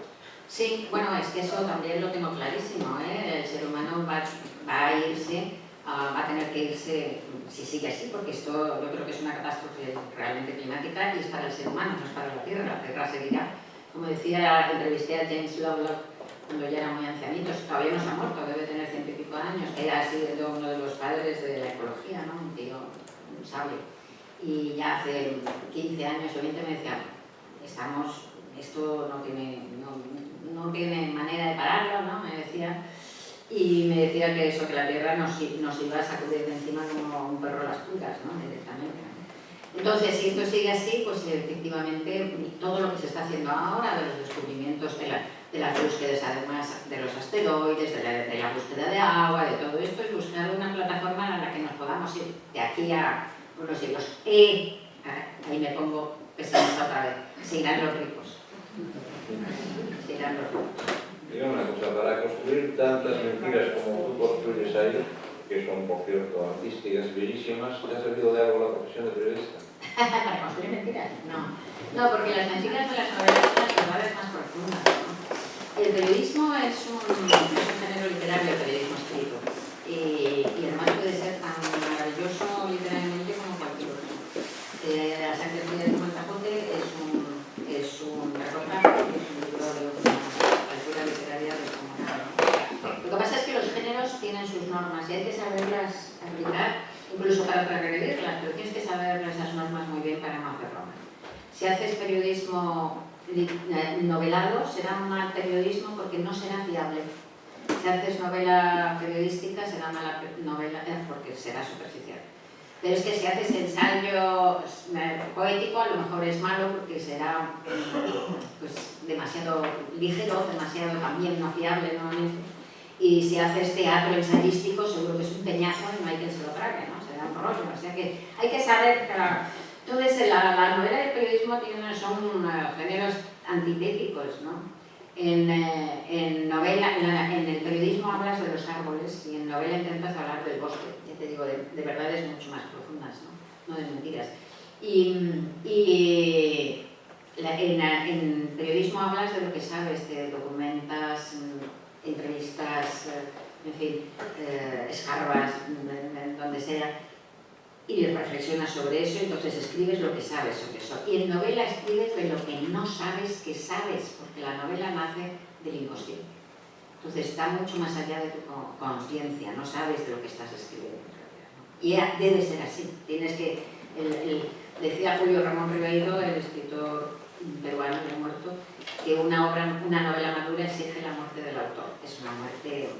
Sí, bueno, es que eso también lo tengo clarísimo, ¿eh? El ser humano va a irse, va a tener que irse, si sigue así, porque esto yo creo que es una catástrofe realmente climática y es para el ser humano, no es para la Tierra seguirá. Como decía, entrevisté a James Lovelock cuando ya era muy ancianito, todavía no se ha muerto, debe tener 100 y pico años, era sido uno de los padres de la ecología, ¿no? Un tío sabio. Y ya hace 15 años o 20 me decía, esto no tiene manera de pararlo, ¿no? Me decía, y me decía que la Tierra nos iba a sacudir de encima como un perro las pulgas, ¿no? Directamente. Entonces, si esto sigue así, pues efectivamente todo lo que se está haciendo ahora, de los descubrimientos de las búsquedas además de los asteroides, de la búsqueda de agua, de todo esto, es buscar una plataforma en la que nos podamos ir de aquí a unos siglos. Ahí me pongo pesimista otra vez, sigan los ricos. Dígame una cosa, para construir tantas mentiras como tú construyes ahí, que son, por cierto, artísticas y bellísimas, ¿te ha servido de algo la profesión de periodista? ¿Para construir mentiras? No, porque las mentiras de las novelas son las verdades más profundas, ¿no? El periodismo es un género literario, el periodismo escrito, y además puede ser tan maravilloso literariamente como cualquier otro. La sangre fría de Juan Capote es un reportaje, es un libro de literatura literaria de como nada, ¿no? Lo que pasa es que los géneros tienen sus normas y hay que saberlas aplicar, incluso para transgredirlas, pero tienes que saber esas normas muy bien para no hacerlo mal. Si haces periodismo novelado, será un mal periodismo porque no será fiable. Si haces novela periodística, será mala novela porque será superficial. Pero es que si haces ensayo poético, a lo mejor es malo porque será pues, demasiado ligero, demasiado también no fiable nuevamente. Y si haces teatro ensayístico, seguro que es un peñazo y no hay quien se lo trague, ¿no? Será un rollo. O sea que hay que saber. Entonces, la novela y el periodismo son géneros antitéticos, ¿no? En el periodismo hablas de los árboles y en novela intentas hablar del bosque, ya te digo, de verdades mucho más profundas, no de mentiras. En periodismo hablas de lo que sabes, te documentas, entrevistas, en fin, escarbas, donde sea, y reflexionas sobre eso, entonces escribes lo que sabes sobre eso. Y en novela escribes de lo que no sabes que sabes, porque la novela nace del inconsciente. Entonces está mucho más allá de tu conciencia, no sabes de lo que estás escribiendo. Y debe ser así. Tienes que, decía Julio Ramón Ribeiro, el escritor peruano ya muerto, que una novela madura exige la muerte del autor. Es una muerte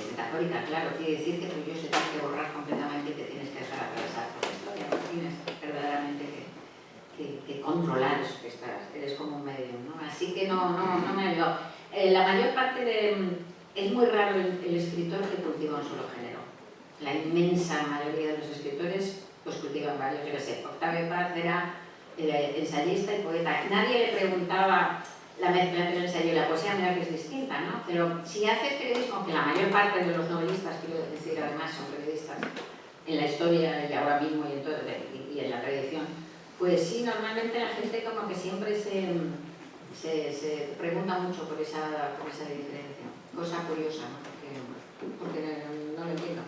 metafórica, claro, quiere decir que tu yo se tiene que borrar completamente y te tienes que dejar atravesar por la historia, no tienes verdaderamente que controlar eso que estás, eres como un medio, ¿no? Así que no me ayudó. La mayor parte es muy raro el escritor que cultiva un solo género. La inmensa mayoría de los escritores pues cultivan varios, yo qué sé, Octavio Paz era ensayista y poeta. Nadie le preguntaba la mezcla entre el ensayo y la poesía, mira que es distinta, ¿no? Pero si haces periodismo, que la mayor parte de los novelistas, quiero decir, además son periodistas en la historia y ahora mismo y en la tradición, pues sí, normalmente la gente como que siempre se pregunta mucho por esa diferencia. Cosa curiosa, ¿no? Porque no lo entiendo.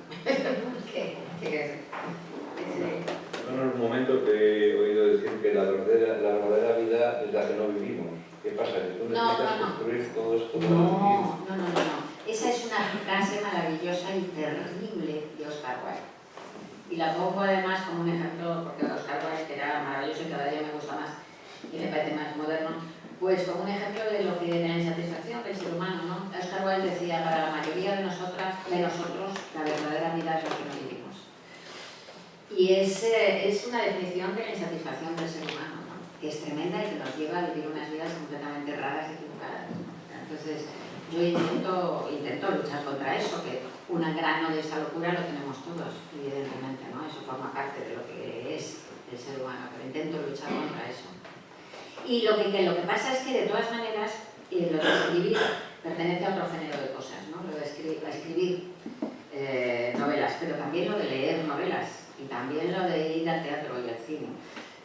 Bueno, en un momento que he oído decir que la verdadera vida es la que no vivimos. ¿Qué pasa? ¿Que tú necesitas construir todo esto para vivir? No. esa es una frase maravillosa y terrible de Oscar Wilde. Y la pongo además como un ejemplo, porque Oscar Wilde, que era maravilloso y cada día me gusta más y me parece más moderno, pues como un ejemplo de lo que de la insatisfacción del ser humano, ¿no? Oscar Wilde decía, para la mayoría de nosotros, la verdadera vida es la que no vivimos. Y es una definición de la insatisfacción del ser humano, ¿no? Que es tremenda y que nos lleva a vivir unas vidas completamente raras y equivocadas, ¿no? Entonces, yo intento luchar contra eso, que un grano de esa locura lo tenemos todos, evidentemente, ¿no? Eso forma parte de lo que es el ser humano, pero intento luchar contra eso. Y lo que pasa es que, de todas maneras, lo de escribir pertenece a otro género de cosas, ¿no? Lo de escribir novelas, pero también lo de leer novelas y también lo de ir al teatro y al cine.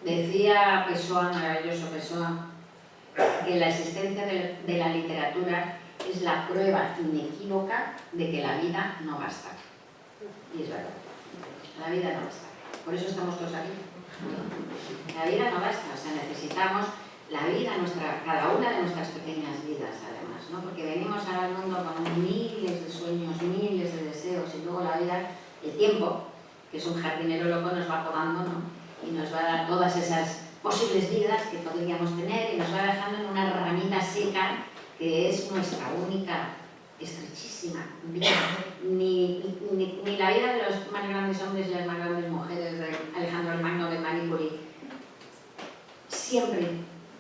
Decía Pessoa, maravilloso Pessoa, que la existencia de la literatura es la prueba inequívoca de que la vida no basta. Y es verdad, la vida no basta. Por eso estamos todos aquí. La vida no basta, o sea, necesitamos la vida, cada una de nuestras pequeñas vidas, además, ¿no? Porque venimos al mundo con miles de sueños, miles de deseos, y luego la vida, el tiempo, que es un jardinero loco, nos va podando, ¿no? Y nos va a dar todas esas posibles vidas que podríamos tener y nos va dejando en una ramita seca que es nuestra única, estrechísima vida. Ni la vida de los más grandes hombres y las más grandes mujeres, de Alejandro el Magno, de Marie Curie, siempre,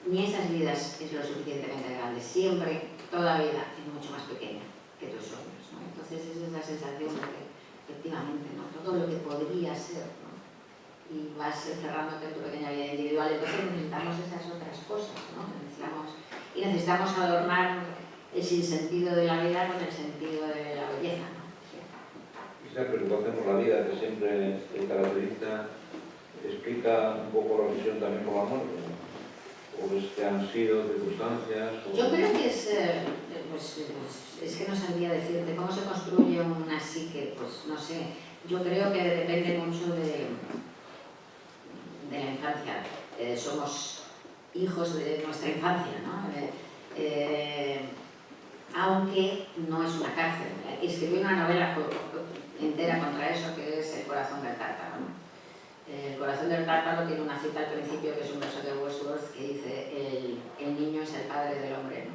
ni esas vidas es lo suficientemente grande, siempre, toda vida es mucho más pequeña que tus sueños, ¿no? Entonces esa es la sensación de que, efectivamente, ¿no? Todo lo que podría ser, ¿no? Y vas cerrándote en tu pequeña vida individual, entonces necesitamos esas otras cosas, ¿no? Necesitamos adornar el sinsentido de la vida con el sentido de la belleza, ¿no? Sí. Esa preocupación por la vida que siempre te caracteriza, explica un poco la visión también por la muerte, ¿no? ¿O es que han sido circunstancias? O... Yo creo que es que no sabría decirte cómo se construye una psique, pues no sé. Yo creo que depende mucho de la infancia. Somos hijos de nuestra infancia, ¿no? Aunque no es una cárcel. Escribí una novela entera contra eso, que es El corazón del tártaro, ¿no? El corazón del tártaro tiene una cita al principio, que es un verso de Wordsworth, que dice el niño es el padre del hombre, ¿no?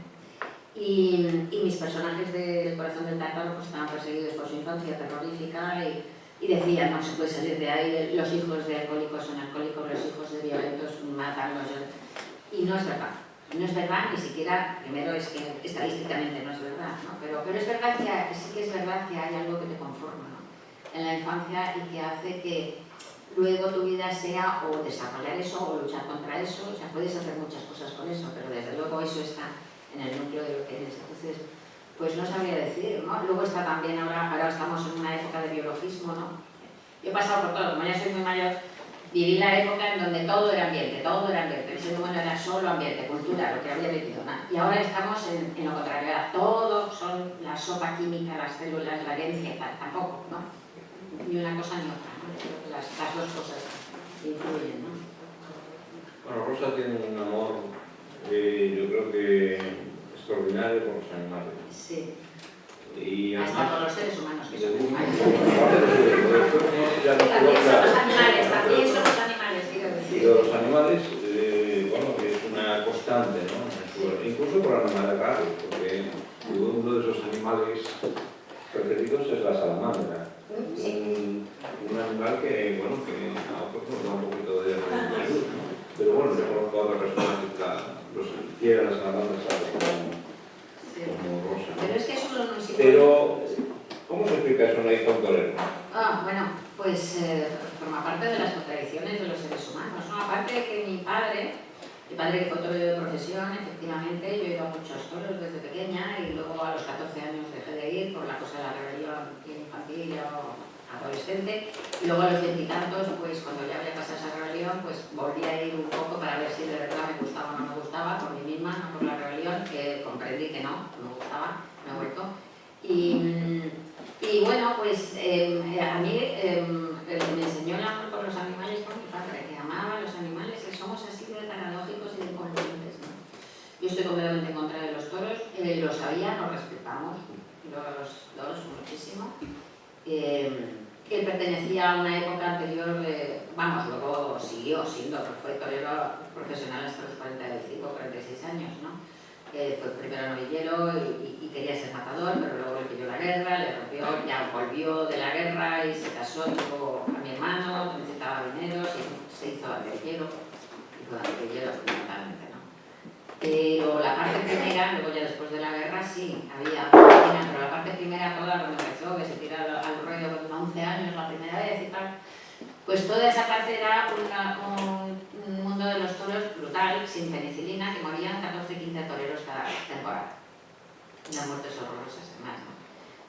Y mis personajes del corazón del tártaro pues, estaban perseguidos por su infancia terrorífica y decían, no se puede salir de ahí, los hijos de alcohólicos son alcohólicos, los hijos de violentos matan, y no es verdad. No es verdad, ni siquiera, primero es que estadísticamente no es verdad, ¿no? Pero es verdad que sí que es verdad que hay algo que te conforma, ¿no? En la infancia y que hace que luego tu vida sea o desarrollar eso o luchar contra eso, o sea, puedes hacer muchas cosas con eso, pero desde luego eso está en el núcleo de lo que eres. Entonces, pues no sabría decir, ¿no? Luego está también, ahora estamos en una época de biologismo, ¿no? Yo he pasado por todo, como ya soy muy mayor, viví la época en donde todo era ambiente, el ser humano era solo ambiente, cultura, lo que había vivido, ¿no? Y ahora estamos en lo contrario, todo son la sopa química, las células, la herencia y tal, tampoco, ¿no? Ni una cosa ni otra, ¿no? Las dos cosas influyen, ¿no? Bueno, Rosa tiene un amor, yo creo que extraordinario por los animales. Sí. Y hasta por los seres humanos, que son animales. También son los animales, quiero decir. Y los animales, bueno, es una constante, ¿no? Incluso por animales raros, porque uno de esos animales preferidos es la salamandra. Sí. Un animal que, bueno, que a otros nos da un poquito de luz, ¿no? Pero bueno, yo conozco a otras personas que quieren las salamandras como Rosa. Pero es que eso no nos... Pero, ¿cómo se explica eso en la Torero? Bueno, pues forma parte de las contradicciones de los seres humanos, ¿no? Aparte de que mi padre que fue torero de profesión, efectivamente, yo he ido a muchos toros desde pequeña y luego a los 14 años dejé de ir por la cosa de la rebelión infantil o adolescente, y luego a los 20 y tantos, pues cuando ya había pasado esa rebelión, pues volví a ir un poco para ver si de verdad me gustaba o no me gustaba, por mí misma, no por la rebelión, que comprendí que no me gustaba, me he vuelto. Y bueno, pues a mí el que me enseñó el amor por los animales fue mi padre, que amaba a los animales, que somos así de paradójicos y de incongruentes, ¿no? Yo estoy completamente en contra de los toros, lo sabía, lo respetamos, los dos muchísimo. Él pertenecía a una época anterior, luego siguió siendo, fue torero profesional hasta los 45, 46 años, ¿no? Fue primero novillero y quería ser matador, pero luego le pilló la guerra, le rompió, ya volvió de la guerra y se casó, tuvo a mi hermano, necesitaba dinero, se hizo guerrillero, fundamentalmente, ¿no? Pero la parte primera, luego ya después de la guerra sí, había piscina, pero la parte primera toda cuando empezó, que se tira al ruedo con 11 años la primera vez y tal, pues toda esa parte era un mundo de los toros brutal, sin penicilina, que morían 14-15 toreros cada temporada. Unas muertes horrorosas además, ¿no?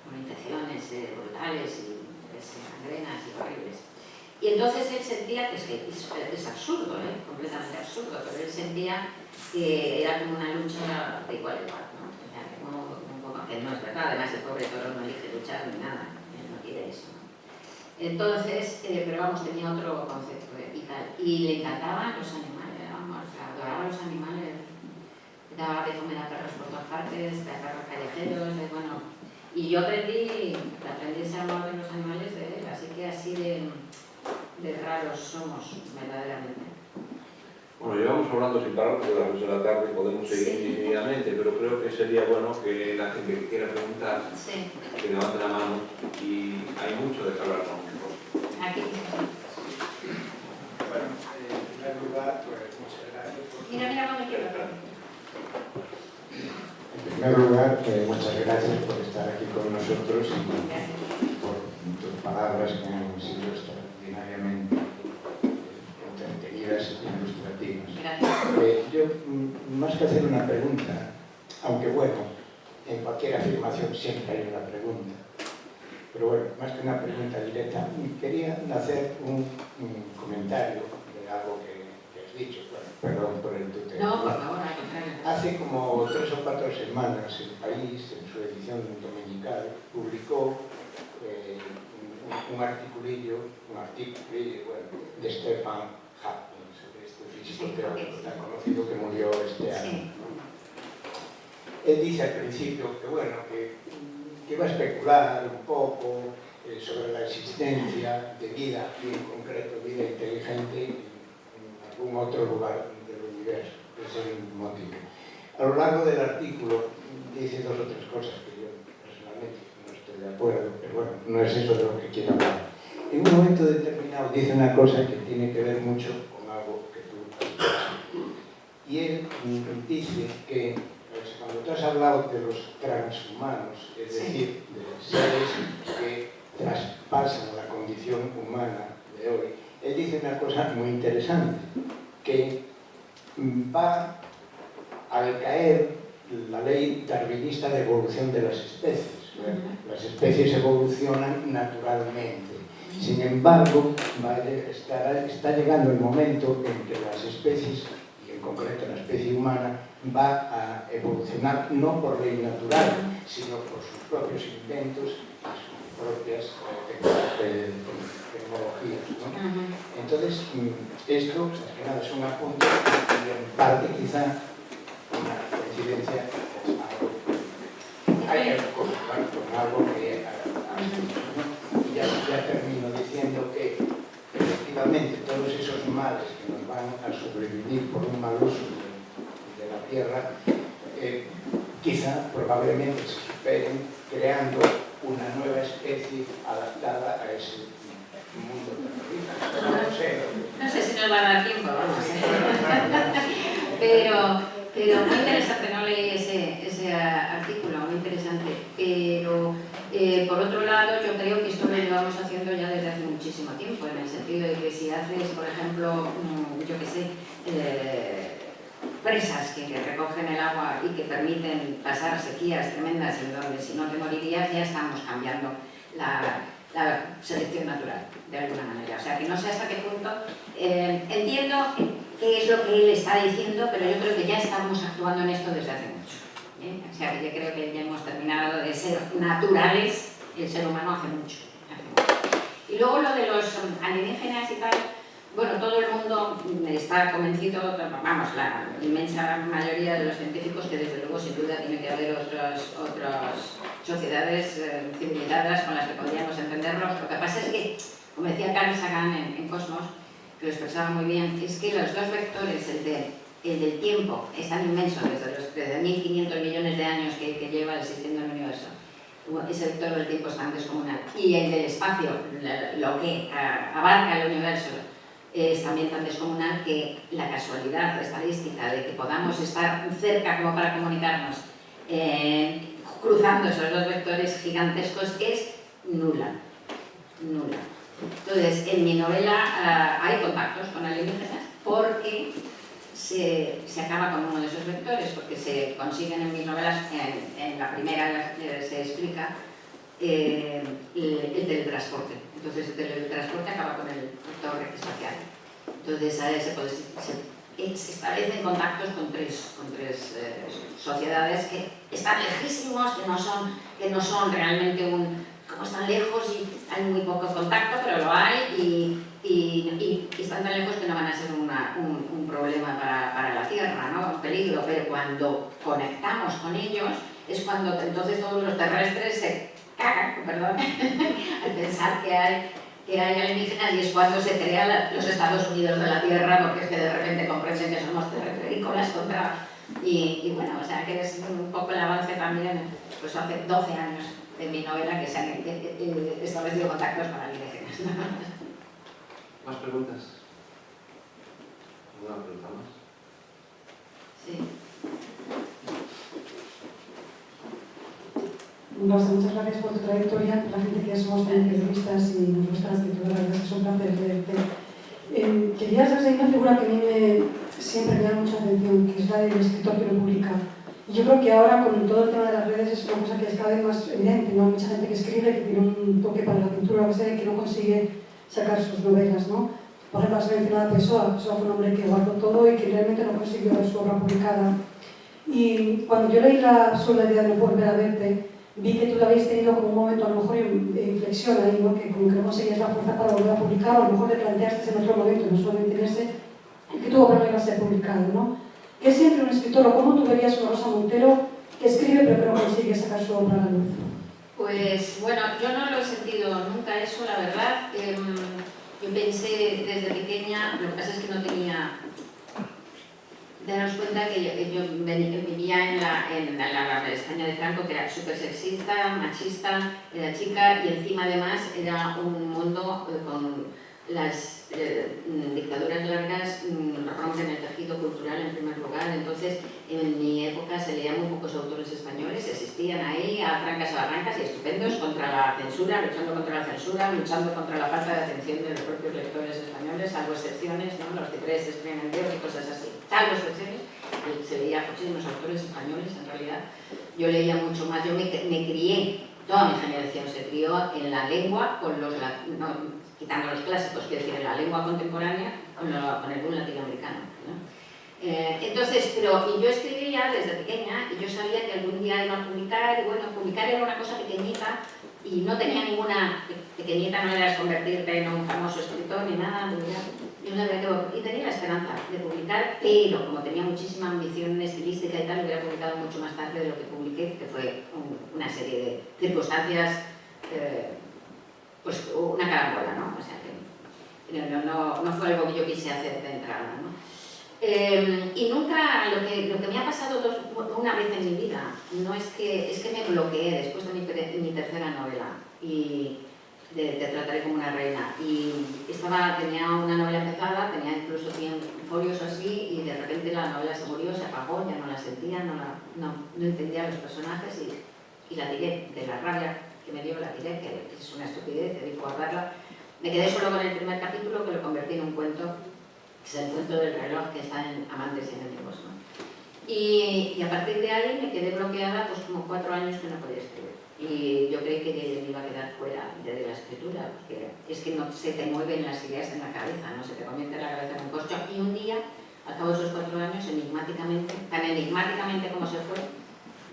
Con infecciones brutales y gangrenas y horribles. Y entonces él sentía que es absurdo, completamente absurdo, pero él sentía que era como una lucha de igual a igual, ¿no? O sea, un poco, que no es verdad, además el pobre toro no elige luchar ni nada, él no quiere eso, ¿no? Entonces, pero vamos, tenía otro concepto y tal, y le encantaban los animales, vamos, adoraba los animales, daba de comer a perros por todas partes, a perros callejeros, bueno, y yo aprendí ese amor de los animales de él, así que así de raros somos, verdaderamente. Bueno, llevamos hablando sin parar porque a las 8 de la tarde podemos seguir indefinidamente, pero creo que sería bueno que la gente que quiera preguntar, que levante la mano, y hay mucho de qué hablar con nosotros. Aquí. Bueno, en primer lugar, pues muchas gracias. Mira, cómo me quiero. En primer lugar, muchas gracias por estar aquí con nosotros y por tus palabras que han sido extraordinariamente entretenidas e ilustrativas. Yo, más que hacer una pregunta, aunque bueno, en cualquier afirmación siempre hay una pregunta, pero bueno, más que una pregunta directa, quería hacer un comentario de algo que has dicho. Bueno, perdón por el tuteo. No, por favor, al contrario. Hace como 3 o 4 semanas El País, en su edición dominical, publicó un articulillo bueno, de Stefan Hartmann, sobre este físico teórico tan conocido que murió este año. Él dice al principio que, bueno, que va a especular un poco sobre la existencia de vida, y en concreto vida inteligente, en algún otro lugar del universo. Ese es el motivo. A lo largo del artículo dice 2 o 3 cosas que yo personalmente no estoy de acuerdo, pero bueno, no es eso de lo que quiero hablar. En un momento determinado dice una cosa que tiene que ver mucho con algo que tú has dicho. Y él dice que cuando tú has hablado de los transhumanos, es decir, de seres que traspasan la condición humana de hoy, él dice una cosa muy interesante, que va a decaer la ley darwinista de evolución de las especies. Las especies evolucionan naturalmente. Sin embargo, está llegando el momento en que las especies, y en concreto la especie humana, va a evolucionar no por ley natural, sino por sus propios inventos y sus propias tecnologías, ¿no? Entonces, esto, más que nada, es un apunte y en parte quizá una coincidencia con algo que has dicho, ¿no? Ya termino diciendo que efectivamente todos esos males que nos van a sobrevivir por un mal uso de la tierra, quizá probablemente se superen creando una nueva especie adaptada a ese mundo terrorista. No sé si nos va a dar tiempo, vamos. Pero muy interesante, no leí ese artículo, muy interesante. Pero por otro lado, yo creo que esto lo llevamos haciendo ya desde hace muchísimo tiempo, en el sentido de que si haces, por ejemplo, yo qué sé, presas que recogen el agua y que permiten pasar sequías tremendas en donde si no te morirías, ya estamos cambiando la selección natural, de alguna manera. O sea, que no sé hasta qué punto entiendo qué es lo que él está diciendo, pero yo creo que ya estamos actuando en esto desde hace mucho. O sea, que yo creo que ya hemos terminado de ser naturales, el ser humano hace mucho. Y luego lo de los alienígenas y tal, bueno, todo el mundo está convencido, vamos, la inmensa mayoría de los científicos, que desde luego sin duda tiene que haber otros sociedades civilizadas con las que podríamos entendernos. Lo que pasa es que, como decía Carl Sagan en Cosmos, que lo expresaba muy bien, es que los dos vectores, el del tiempo, es tan inmenso desde 1.500 millones de años que lleva existiendo el universo. Ese vector del tiempo es tan descomunal. Y el del espacio, lo que abarca el universo, es también tan descomunal que la casualidad estadística de que podamos estar cerca como para comunicarnos, cruzando esos dos vectores gigantescos, es nula. Nula. Entonces, en mi novela hay contactos con alienígenas porque se acaba con uno de esos vectores, porque se consiguen en mis novelas, en la primera se explica el teletransporte. Entonces el teletransporte acaba con el vector espacial. Entonces se establecen contactos con tres sociedades que están lejísimos, que no son realmente como están lejos y hay muy poco contacto, pero lo hay y están tan lejos que no van a ser un problema para la Tierra, ¿no? Un peligro, pero cuando conectamos con ellos es cuando entonces todos los terrestres se cagan, perdón, al pensar que hay alienígenas, y es cuando se crean los Estados Unidos de la Tierra, porque es que de repente comprenden que somos terrícolas contra... Y bueno, o sea que es un poco el avance también, pues hace 12 años de mi novela que se han establecido contactos con alienígenas. ¿Más preguntas? ¿Alguna pregunta más? Sí. Rosa, muchas gracias por tu trayectoria. La gente que somos periodistas y nos gusta la escritura, la verdad es que es un placer leerte. Quería saber si hay una figura que a mí siempre me da mucha atención, que es la del escritor que lo publica. Y yo creo que ahora, con todo el tema de las redes, es una cosa que es cada vez más evidente, ¿no? Hay mucha gente que escribe, que tiene un toque para la pintura, o sea, que no consigue sacar sus novelas, ¿no? Por ejemplo, has mencionado a Pessoa. Pessoa fue un hombre que guardó todo y que realmente no consiguió ver su obra publicada. Y cuando yo leí La soledad de no volver a verte, vi que tú lo habías tenido como un momento, a lo mejor, de inflexión ahí, ¿no? Que como que no conseguías la fuerza para volver a publicar, o a lo mejor te planteaste en otro momento, no solamente en ese, que tu obra no iba a ser publicada, ¿no? ¿Qué siente un escritor, o cómo tú verías una Rosa Montero que escribe pero que no consigue sacar su obra a la luz? Pues bueno, yo no lo he sentido nunca eso, la verdad. Yo pensé desde pequeña, lo que pasa es que no tenía... Daros cuenta que yo vivía en la España de Franco, que era súper sexista, machista, era chica, y encima además era un mundo con las dictaduras largas rompen el tejido cultural en primer lugar. Entonces, en mi época se leían muy pocos autores españoles, existían ahí a trancas y barrancas y estupendos contra la censura, luchando contra la censura, luchando contra la falta de atención de los propios lectores españoles, salvo excepciones, ¿no? Los Tigres se escriben en Dios y cosas así. Salvo excepciones, se leía muchísimos autores españoles en realidad. Yo leía mucho más, yo me crié, toda mi generación se crió en la lengua con los... quitando los clásicos, quiero decir, en la lengua contemporánea con el boom latinoamericano, ¿no? Entonces, y yo escribía desde pequeña y yo sabía que algún día iba a publicar, y bueno, publicar era una cosa pequeñita y no tenía ninguna, pequeñita no era convertirte en un famoso escritor ni nada, yo sabía que, y tenía la esperanza de publicar, pero como tenía muchísima ambición estilística y tal, lo hubiera publicado mucho más tarde de lo que publiqué, que fue una serie de circunstancias, pues una carambola, ¿no? O sea que no fue algo que yo quise hacer de entrada, ¿no? Y nunca, lo que me ha pasado una vez en mi vida, no es que me bloqueé después de mi tercera novela, y Te trataré como una reina, y tenía una novela empezada, tenía incluso 100 folios o así, y de repente la novela se murió, se apagó, ya no la sentía, no entendía los personajes, y la tiré, de la rabia que me dio, la tiré, que es una estupidez, debí guardarla. Me quedé solo con el primer capítulo, que lo convertí en un cuento, que es el cuento del reloj, que está en Amantes y Enemigos, ¿no? Y a partir de ahí me quedé bloqueada, pues como 4 años que no podía escribir. Y yo creí que me iba a quedar fuera de la escritura, porque es que no se te mueven las ideas en la cabeza, no se te convierte la cabeza en un corcho. Y un día, al cabo de esos 4 años, enigmáticamente, tan enigmáticamente como se fue,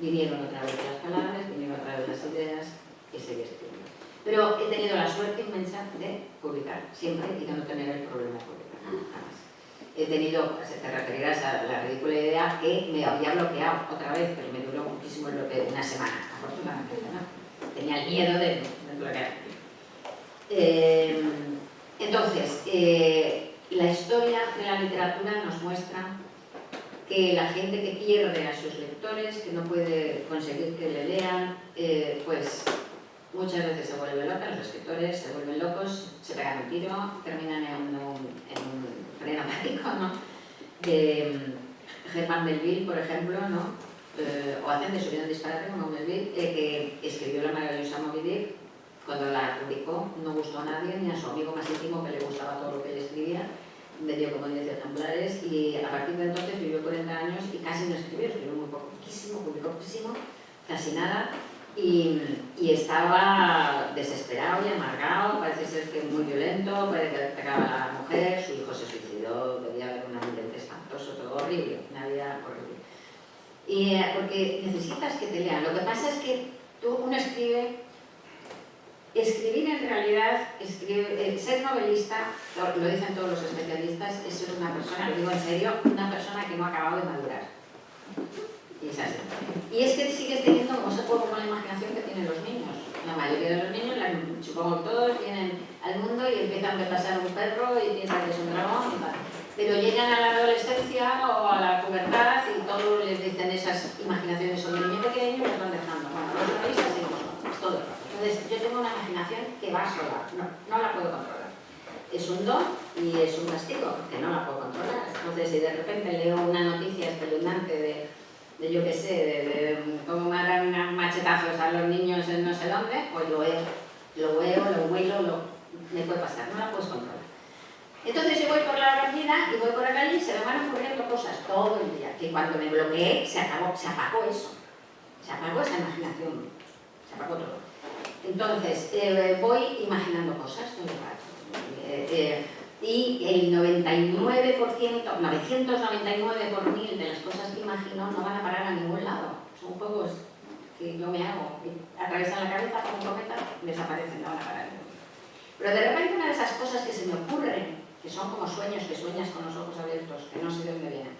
vinieron otra vez las palabras, vinieron otra vez las ideas, y seguí escribiendo. Pero he tenido la suerte inmensa de publicar siempre y de no tener el problema de publicar, jamás. he tenido, te referirás a la ridícula idea que me había bloqueado otra vez, pero me duró muchísimo el bloqueo, una semana, afortunadamente, ¿no? Tenía el miedo de bloquear. Entonces, la historia de la literatura nos muestra que la gente que pierde a sus lectores, que no puede conseguir que le lean, pues muchas veces se vuelve loca, los escritores se vuelven locos, se pegan un tiro, terminan en un freno apático, ¿no? Germán Melville, por ejemplo, ¿no? O hacen de su vida un disparate como Melville, que escribió La maravillosa Moby Dick. Cuando la publicó no gustó a nadie, ni a su amigo más íntimo que le gustaba todo lo que él escribía, vendió como 10 ejemplares y a partir de entonces vivió 40 años y casi no escribió muy poquísimo, publicó poquísimo, casi nada, y estaba desesperado y amargado, parece ser que muy violento, parece que atacaba a la mujer, su hijo se suicidó, debía haber un ambiente espantoso, todo horrible, una vida horrible. Y porque necesitas que te lean. Lo que pasa es que uno escribe. Escribir en realidad, ser novelista, lo dicen todos los especialistas, es ser una persona, lo digo en serio, una persona que no ha acabado de madurar. Y es así. Y es que sigues teniendo como ese juego con la imaginación que tienen los niños. La mayoría de los niños, supongo que todos, vienen al mundo y empiezan a pasar un perro y piensan que es un dragón y tal. Pero llegan a la adolescencia o a la pubertad y todos les dicen esas imaginaciones sobre el niño pequeño y los van dejando. Bueno, los novelistas seguimos, es todo. Entonces, yo tengo una imaginación que va sola, no la puedo controlar. Es un don y es un castigo, porque no la puedo controlar. Entonces, si de repente leo una noticia espeluznante de yo qué sé, de cómo harán machetazos a los niños en no sé dónde, pues lo huelo, me puede pasar, no la puedes controlar. Entonces yo voy por la avenida y voy por la calle y se me van ocurriendo cosas todo el día, que cuando me bloqueé se apagó eso, se apagó esa imaginación, se apagó todo. Entonces, voy imaginando cosas todo el rato. Y el 99%, 999 por 1000 de las cosas que imagino no van a parar a ningún lado. Son juegos que yo me hago, que atraviesan la cabeza como un cometa, desaparecen, no van a parar a ningún lado. Pero de repente una de esas cosas que se me ocurren, que son como sueños, que sueñas con los ojos abiertos, que no sé de dónde vienen.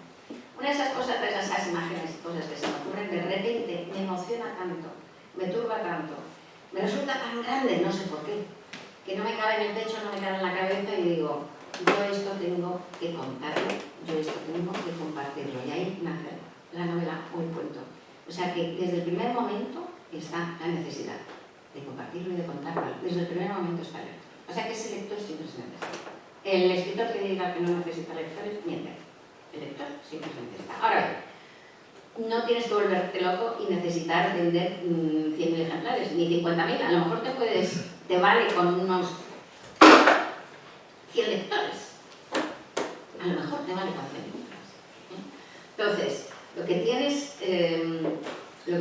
Una de esas cosas, de esas imágenes y cosas que se me ocurren, de repente me emociona tanto, me turba tanto, me resulta tan grande, no sé por qué, que no me cabe en el pecho, no me cabe en la cabeza y digo, yo esto tengo que contarlo, yo esto tengo que compartirlo. Y ahí nace la novela o el cuento. O sea que desde el primer momento está la necesidad de compartirlo y de contarlo. Desde el primer momento está el lector. O sea que ese lector siempre se necesita. El escritor que diga que no necesita lectores, miente. El lector siempre se necesita. Ahora bien, no tienes que volverte loco y necesitar vender 100.000 ejemplares, ni 50.000. A lo mejor te vale con unos 100 lectores. A lo mejor te vale con 100 lectores. Entonces, lo que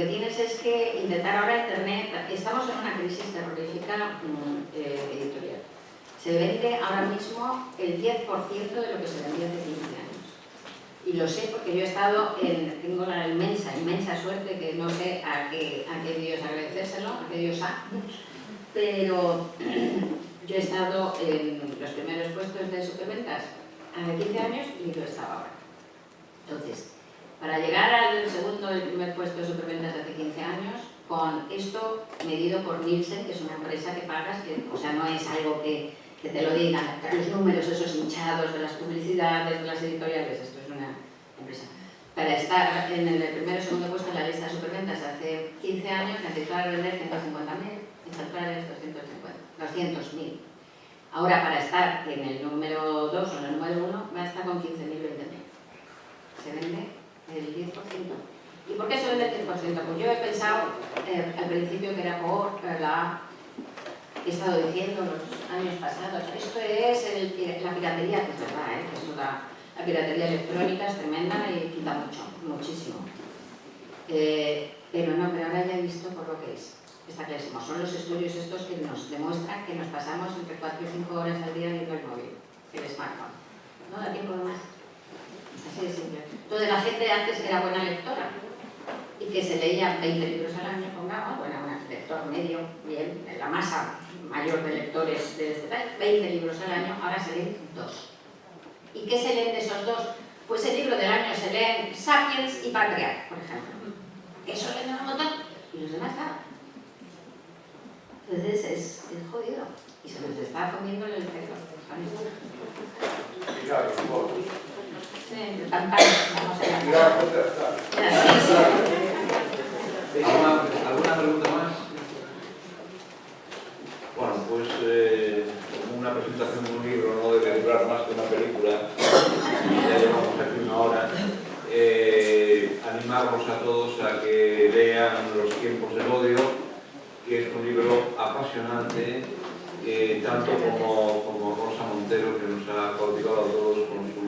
tienes es que intentar ahora Internet. Estamos en una crisis terrorífica editorial. Se vende ahora mismo el 10% de lo que se vendía hace 15 años. Y lo sé porque yo he estado tengo la inmensa suerte que no sé a qué Dios agradecérselo, a qué Dios ha, pero yo he estado en los primeros puestos de superventas hace 15 años y yo estaba ahora. Entonces, para llegar al primer puesto de superventas de hace 15 años, con esto medido por Nielsen, que es una empresa que pagas, o sea, no es algo que te lo digan, los números esos hinchados de las publicidades, de las editoriales, esto es una empresa. Para estar en el primero o segundo puesto en la lista de superventas hace 15 años necesitaba vender 150.000 ejemplares, 200.000. Ahora para estar en el número 2 o en el número 1 va a estar con 15.000, 20.000. Se vende el 10%. ¿Y por qué se vende el 10%? Pues yo he pensado al principio que era por he estado diciendo los años pasados, esto es la piratería, que es verdad, que es la piratería electrónica es tremenda y quita muchísimo. Pero ahora ya he visto por lo que es. Está clarísimo. Son los estudios estos que nos demuestran que nos pasamos entre 4 y 5 horas al día viendo el móvil, el smartphone. No da tiempo de más. Así de simple. Entonces la gente antes que era buena lectora y que se leía 20 libros al año, pongamos, bueno, un lector medio, bien, la masa mayor de lectores de este país, 20 libros al año, ahora se leen 2. ¿Y qué se leen de esos dos? Pues el libro del año se leen Sapiens y Patriarch, por ejemplo. Eso leen un montón y los demás nada. Entonces es jodido y se nos está fundiendo el cerebro. Sí, vamos a ¿Alguna pregunta más? Bueno, pues como una presentación de un libro no debe durar más que una película, ya llevamos aquí una hora, animarlos a todos a que lean Los tiempos del odio, que es un libro apasionante, tanto como Rosa Montero, que nos ha cautivado a todos con su